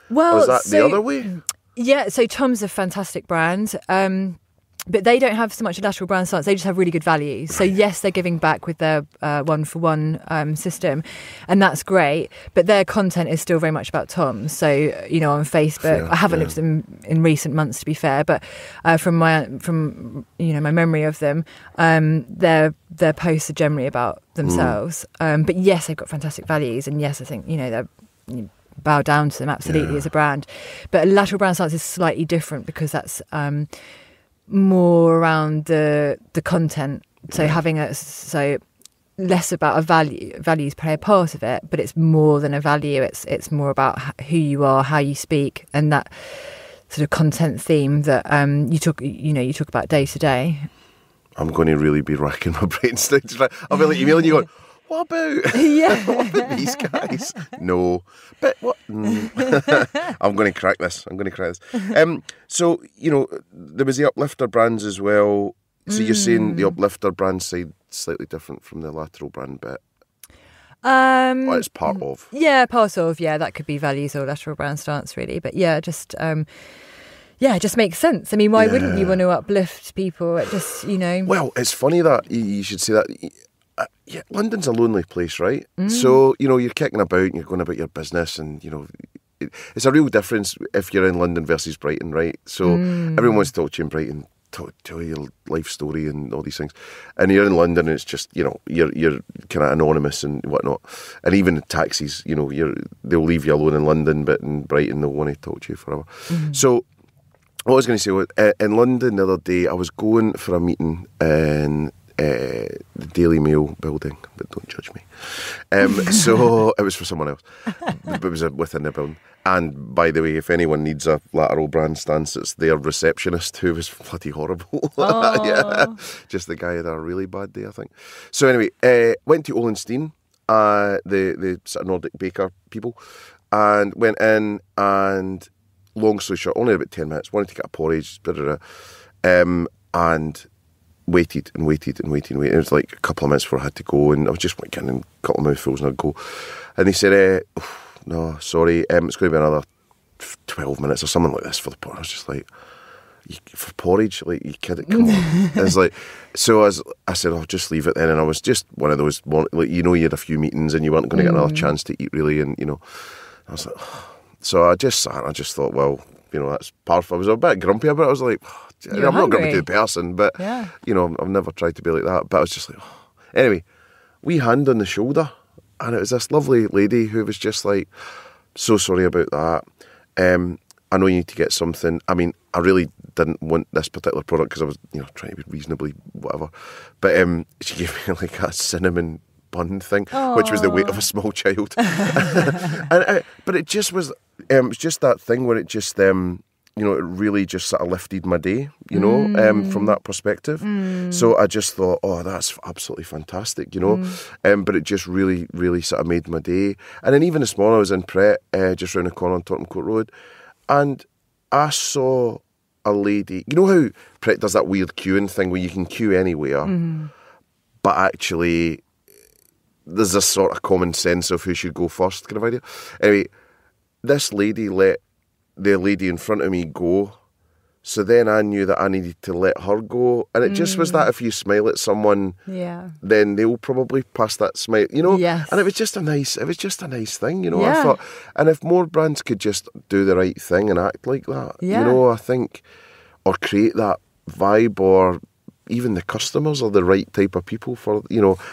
Well, or is that the other way? Yeah, so Tom's a fantastic brand. But they don't have so much a lateral brand stance. They just have really good values. So yes, they're giving back with their one-for-one system, and that's great. But their content is still very much about Tom. So on Facebook, I haven't looked at them in recent months, to be fair. But from my memory of them, their posts are generally about themselves. But yes, they've got fantastic values, and yes, I think they're. Bow down to them absolutely as a brand. But a lateral brand stance is slightly different because that's. More around the content, so having less about a value. Values play a part of it, but it's more than a value. It's more about who you are, how you speak, and that sort of content theme that you talk about day to day. I'm going to really be racking my brains. I'll be like emailing you going, what about these guys? No. But what? I'm going to crack this. So, there was the Uplifter brands as well. So you're saying the Uplifter brand side slightly different from the lateral brand bit? Well, it's part of. Yeah, part of. Yeah, that could be values or lateral brand stance, really. But yeah, just... it just makes sense. I mean, why wouldn't you want to uplift people? It just, Well, it's funny that you should say that. London's a lonely place, right? So, you're kicking about and you're going about your business and, it's a real difference if you're in London versus Brighton, right? So everyone wants to talk to you in Brighton, tell you your life story and all these things. And you're in London and it's just, you're kind of anonymous and whatnot. And even the taxis, they'll leave you alone in London, but in Brighton they'll want to talk to you forever. So what I was going to say was, in London the other day, I was going for a meeting in the Daily Mail building, but don't judge me. So it was for someone else, but it was within the building. And by the way, if anyone needs a lateral brand stance, it's their receptionist who was bloody horrible. Yeah, just the guy had a really bad day, I think. So anyway, went to Olenstein, the sort of Nordic baker people, and went in and, long story short, only about 10 minutes, wanted to get a porridge, and waited. It was like a couple of minutes before I had to go, and I was just getting a couple of mouthfuls and I'd go. And they said, no, sorry, it's going to be another 12 minutes or something like this for the porridge. I was just like, for porridge? Like, you kidding? Come on. It's like, so I said, I'll just leave it then. And I was just one of those, like, you had a few meetings and you weren't going to get another chance to eat, really. And, I was like, so I just sat and I just thought, well, that's part of it. I was a bit grumpy about it. I was like, I'm not grumpy to the person, but, I've never tried to be like that. But I was just like, Anyway, wee hand on the shoulder. And it was this lovely lady who was just like, so sorry about that. I know you need to get something. I mean, I really didn't want this particular product because I was, trying to be reasonably whatever. But she gave me like a cinnamon bun thing, which was the weight of a small child. But it just was, it was just that thing where it just, it really just sort of lifted my day, from that perspective. So I just thought, that's absolutely fantastic, but it just really, really sort of made my day. And then even this morning I was in Pret, just round the corner on Tottenham Court Road, and I saw a lady, how Pret does that weird queuing thing where you can queue anywhere, but actually there's a sort of common sense of who should go first kind of idea. Anyway, this lady let the lady in front of me go, so then I knew that I needed to let her go, and it just was that if you smile at someone, then they'll probably pass that smile, Yes. And it was just a nice thing, I thought, and if more brands could just do the right thing and act like that, I think, or create that vibe, or even the customers are the right type of people for,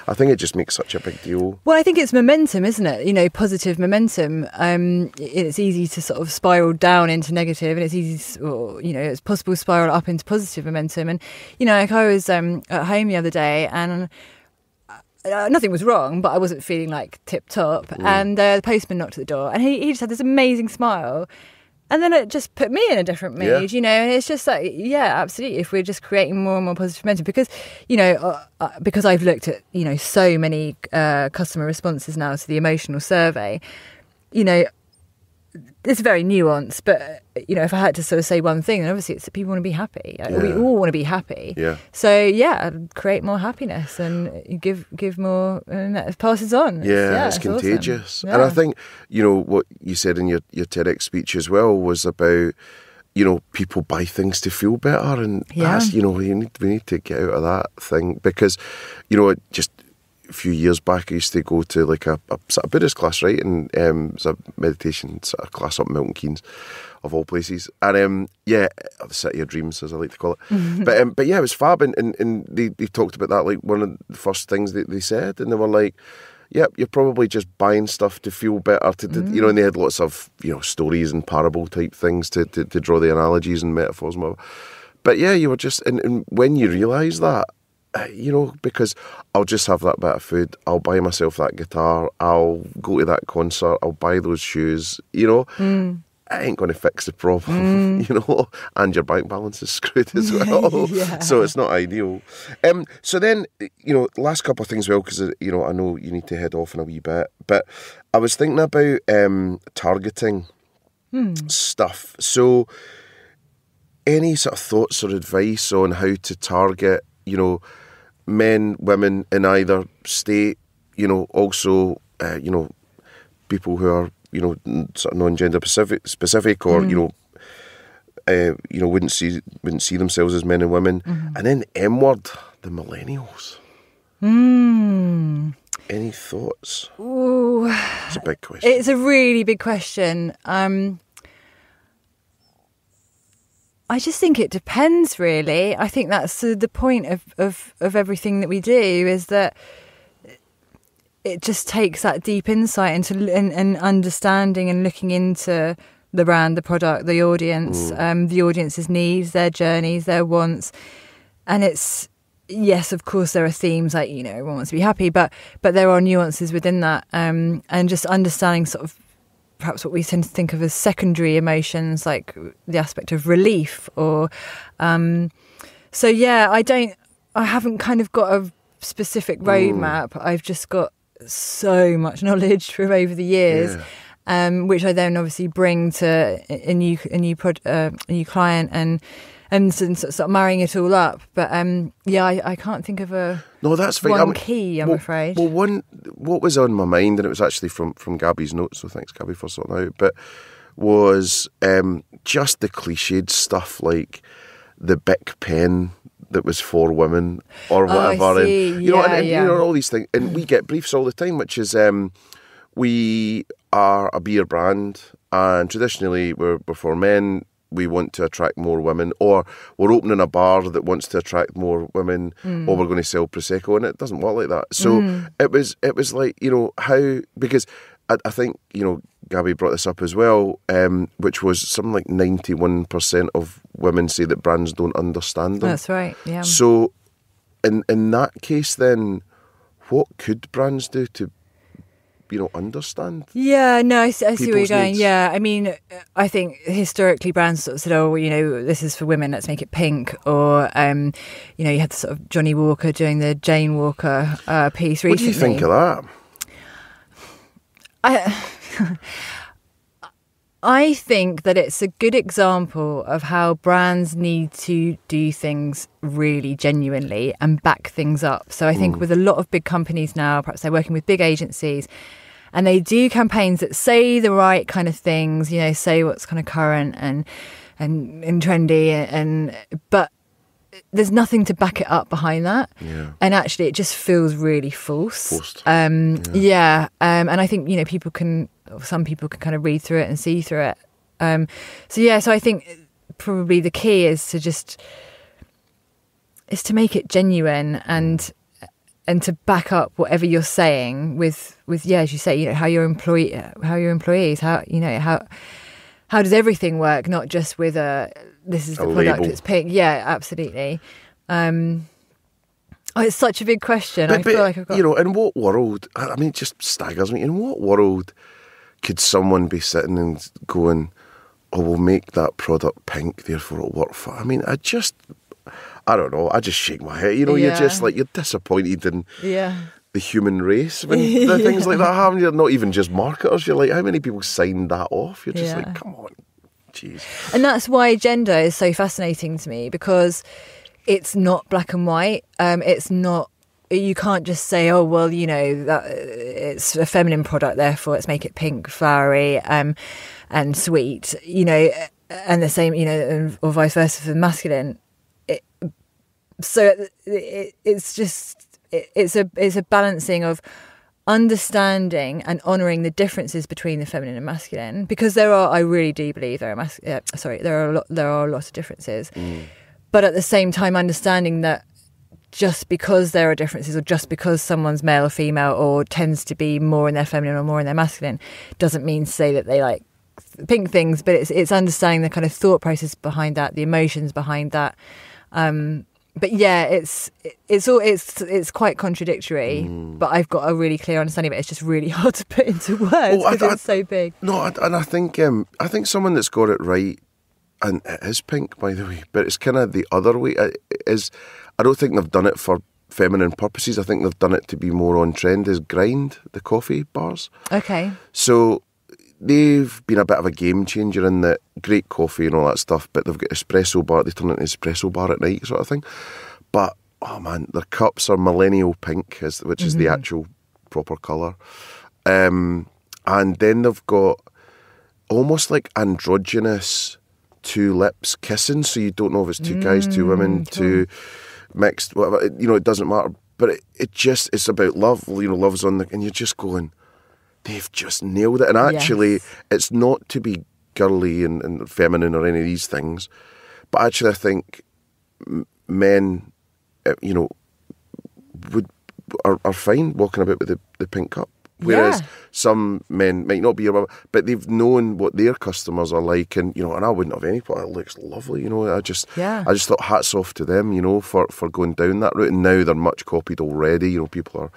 I think it just makes such a big deal. Well, I think it's momentum, isn't it? Positive momentum. It's easy to sort of spiral down into negative, and it's easy, it's possible to spiral up into positive momentum. And, like I was at home the other day and nothing was wrong, but I wasn't feeling like tip top. And the postman knocked at the door and he just had this amazing smile. And then it just put me in a different mood, and it's just like, absolutely. If we're just creating more and more positive momentum, because, because I've looked at, so many customer responses now to the emotional survey, it's very nuanced, but, if I had to sort of say one thing, then obviously it's that people want to be happy. We all want to be happy. Yeah. So, create more happiness and give more, and that passes on. It's contagious. Awesome. And I think, what you said in your TEDx speech as well was about, people buy things to feel better. And that's, we need to get out of that thing because, just a few years back, I used to go to like a sort of Buddhist class, right? And it was a meditation sort of class up in Milton Keynes, of all places. And the city of dreams, as I like to call it. But it was fab. And they talked about that, like one of the first things that they said. And they were like, you're probably just buying stuff to feel better. And they had lots of, stories and parable type things to draw the analogies and metaphors and whatever. But you were just, and when you realise that, because I'll just have that bit of food, I'll buy myself that guitar, I'll go to that concert, I'll buy those shoes, I ain't going to fix the problem, and your bank balance is screwed as well. So it's not ideal. So then, last couple of things, well, because, I know you need to head off in a wee bit, but I was thinking about targeting stuff. So any sort of thoughts or advice on how to target, men, women in either state, also, people who are, sort of non-gender specific or, wouldn't see themselves as men and women. And then M word, the millennials. Any thoughts? Ooh. It's a big question. It's a really big question. I just think it depends, really. I think that's the point of everything that we do, is that it just takes that deep insight into and understanding and looking into the brand, the product, the audience, the audience's needs, their journeys, their wants. And it's, yes, of course, there are themes like, everyone wants to be happy, but there are nuances within that. And just understanding sort of perhaps what we tend to think of as secondary emotions, like the aspect of relief or... I haven't kind of got a specific roadmap. I've just got so much knowledge from over the years, which I then obviously bring to a new client and sort of marrying it all up. But I can't think of that's fine. one key, I'm afraid. Well, what was on my mind, and it was actually from Gabby's notes, so thanks Gabby for sorting out, but was just the cliched stuff like the Bic pen that was for women or whatever. I see. And all these things. And we get briefs all the time, which is we are a beer brand, and traditionally we're for men. We want to attract more women, or we're opening a bar that wants to attract more women, or we're going to sell Prosecco, and it doesn't work like that. So it was like, how, because I think, Gabby brought this up as well, which was something like 91% of women say that brands don't understand them. That's right, yeah. So in that case then, what could brands do to, understand? Yeah, no, I see where you're going. Needs. Yeah, I mean, I think historically brands sort of said, this is for women, let's make it pink. Or, you had the sort of Johnny Walker doing the Jane Walker piece recently. What do you think of that? I think that it's a good example of how brands need to do things really genuinely and back things up. So I think with a lot of big companies now, perhaps they're working with big agencies, and they do campaigns that say the right kind of things, say what's kind of current and trendy, but there's nothing to back it up behind that. Yeah. And actually it just feels really false. Forced. And I think, some people can kind of read through it and see through it. So I think probably the key is to make it genuine and to back up whatever you're saying with as you say, how your employees, how does everything work, not just with this is the product, label. it's pink. Yeah, absolutely. It's such a big question. But, I feel like I've got... in what world, I mean, it just staggers me, in what world could someone be sitting and going, we'll make that product pink, therefore it'll work for... I mean, I don't know, I just shake my head. You're just like, you're disappointed in the human race when the things like that happen. You're not even just marketers. You're like, how many people signed that off? You're just like, come on. Jeez. And that's why gender is so fascinating to me, because it's not black and white. It's not, you can't just say, that it's a feminine product, therefore let's make it pink, flowery, and sweet, and the same, or vice versa for the masculine. It's a balancing of understanding and honouring the differences between the feminine and masculine, because I really do believe there are a lot of differences, but at the same time understanding that just because there are differences, or just because someone's male or female or tends to be more in their feminine or more in their masculine, doesn't mean to say that they like pink things, but it's understanding the kind of thought process behind that, the emotions behind that. but yeah, it's quite contradictory. But I've got a really clear understanding of it. It's just really hard to put into words because it's so big. No, and I think someone that's got it right, and it is pink, by the way, but it's kind of the other way. I don't think they've done it for feminine purposes. I think they've done it to be more on trend. Is Grind, the coffee bars. Okay. So they've been a bit of a game changer in that great coffee and all that stuff, but they've got espresso bar. They turn it into espresso bar at night, sort of thing. But oh man, their cups are millennial pink, which is the actual proper colour. And then they've got almost like androgynous two lips kissing, so you don't know if it's two guys, two women, two mixed, whatever. It doesn't matter. But it's about love. Love's on and you're just going, they've just nailed it. And actually, it's not to be girly and feminine or any of these things, but actually I think men, are fine walking about with the pink cup. Whereas some men might not be, but they've known what their customers are like, and and I wouldn't have any problem. It looks lovely, I just thought hats off to them, for going down that route. And now they're much copied already. People are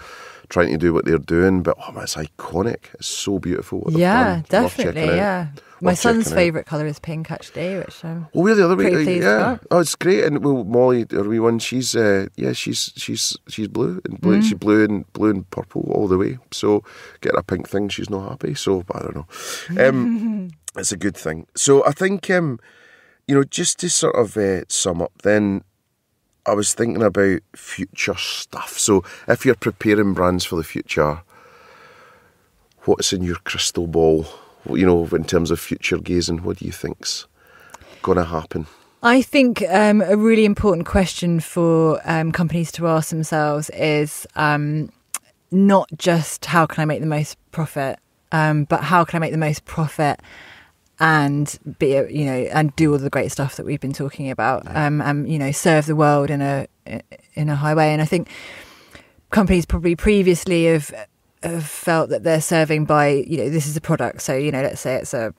trying to do what they're doing, but it's iconic. It's so beautiful. What they've done. Definitely, yeah. My son's favourite colour is pink, actually, which I'm we're the other way. pretty pleased about. Oh, it's great. And Molly, our wee one, she's blue and blue. She's blue and purple all the way. So get a pink thing, she's not happy. So I don't know. It's a good thing. So I think just to sort of sum up, then I was thinking about future stuff. So if you're preparing brands for the future, what's in your crystal ball? In terms of future gazing, what do you think's going to happen? I think a really important question for companies to ask themselves is not just how can I make the most profit, but how can I make the most profit and and do all the great stuff that we've been talking about, and serve the world in a high way. And I think companies probably previously have felt that they're serving by, this is a product. So, let's say it's a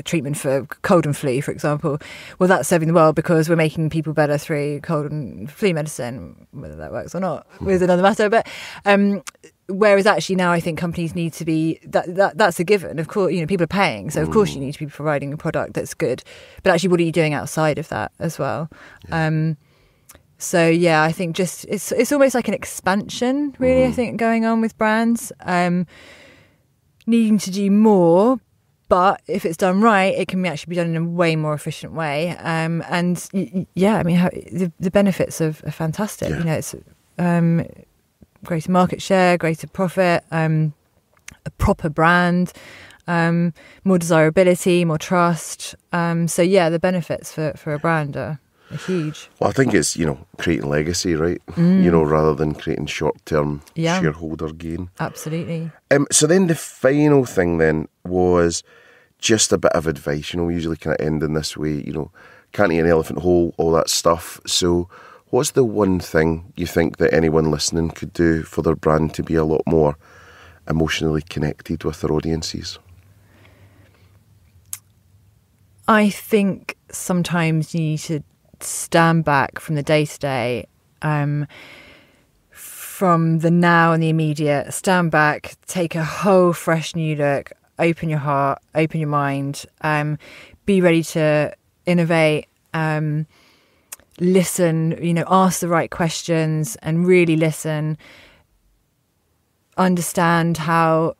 treatment for cold and flu, for example. Well, that's serving the world because we're making people better through cold and flu medicine, whether that works or not is another matter. But whereas actually now I think companies need to be, that's a given. Of course, people are paying. So of course you need to be providing a product that's good. But actually, what are you doing outside of that as well? Yeah. So yeah, I think just it's almost like an expansion, really. I think going on with brands, needing to do more, but if it's done right, it can actually be done in a way more efficient way. The benefits are fantastic. Yeah. It's greater market share, greater profit, a proper brand, more desirability, more trust. The benefits for a brand are huge. Well, I think it's, creating legacy, right? Rather than creating short-term shareholder gain. Absolutely. So then the final thing then was just a bit of advice. We usually kind of end in this way, can't eat an elephant whole, all that stuff. So what's the one thing you think that anyone listening could do for their brand to be a lot more emotionally connected with their audiences? I think sometimes you need to stand back from the day-to-day, from the now and the immediate. Stand back, take a whole fresh new look, open your heart, open your mind, be ready to innovate, listen, ask the right questions and really listen. Understand how,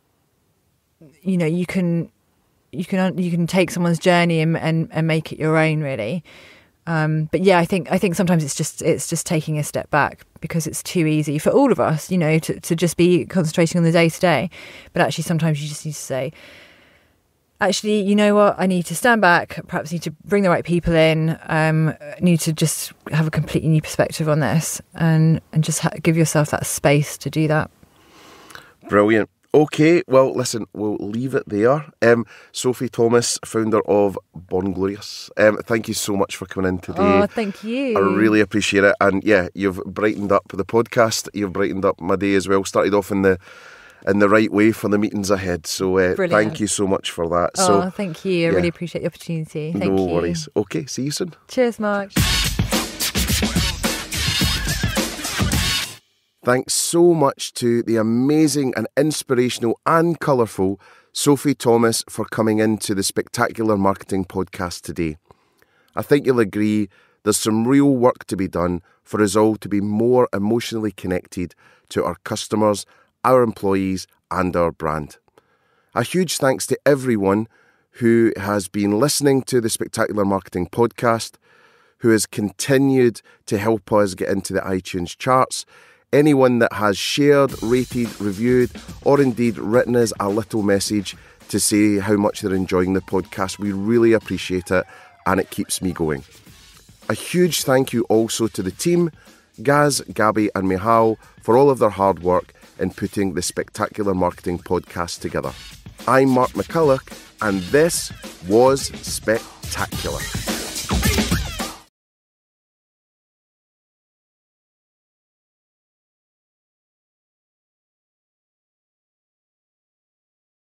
you can take someone's journey and make it your own, really. But yeah, I think sometimes it's just taking a step back because it's too easy for all of us, to just be concentrating on the day to day. But actually, sometimes you just need to say, actually, you know what? I need to stand back. Perhaps need to bring the right people in. Need to just have a completely new perspective on this, and just give yourself that space to do that. Brilliant. Okay, well, listen, we'll leave it there. Sophie Thomas, founder of BornGloryUs. Thank you so much for coming in today. Oh, thank you. I really appreciate it. And yeah, you've brightened up the podcast. You've brightened up my day as well. Started off in the right way for the meetings ahead. So thank you so much for that. Oh, thank you. I really appreciate the opportunity. Thank you. No worries. Okay, see you soon. Cheers, Mark. Thanks so much to the amazing and inspirational and colourful Sophie Thomas for coming into the Spectacular Marketing Podcast today. I think you'll agree there's some real work to be done for us all to be more emotionally connected to our customers, our employees and our brand. A huge thanks to everyone who has been listening to the Spectacular Marketing Podcast, who has continued to help us get into the iTunes charts, anyone that has shared, rated, reviewed, or indeed written us a little message to say how much they're enjoying the podcast. We really appreciate it, and it keeps me going. A huge thank you also to the team, Gaz, Gabby and Mihal, for all of their hard work in putting the Spectacular Marketing Podcast together. I'm Mark McCulloch, and this was Spectacular.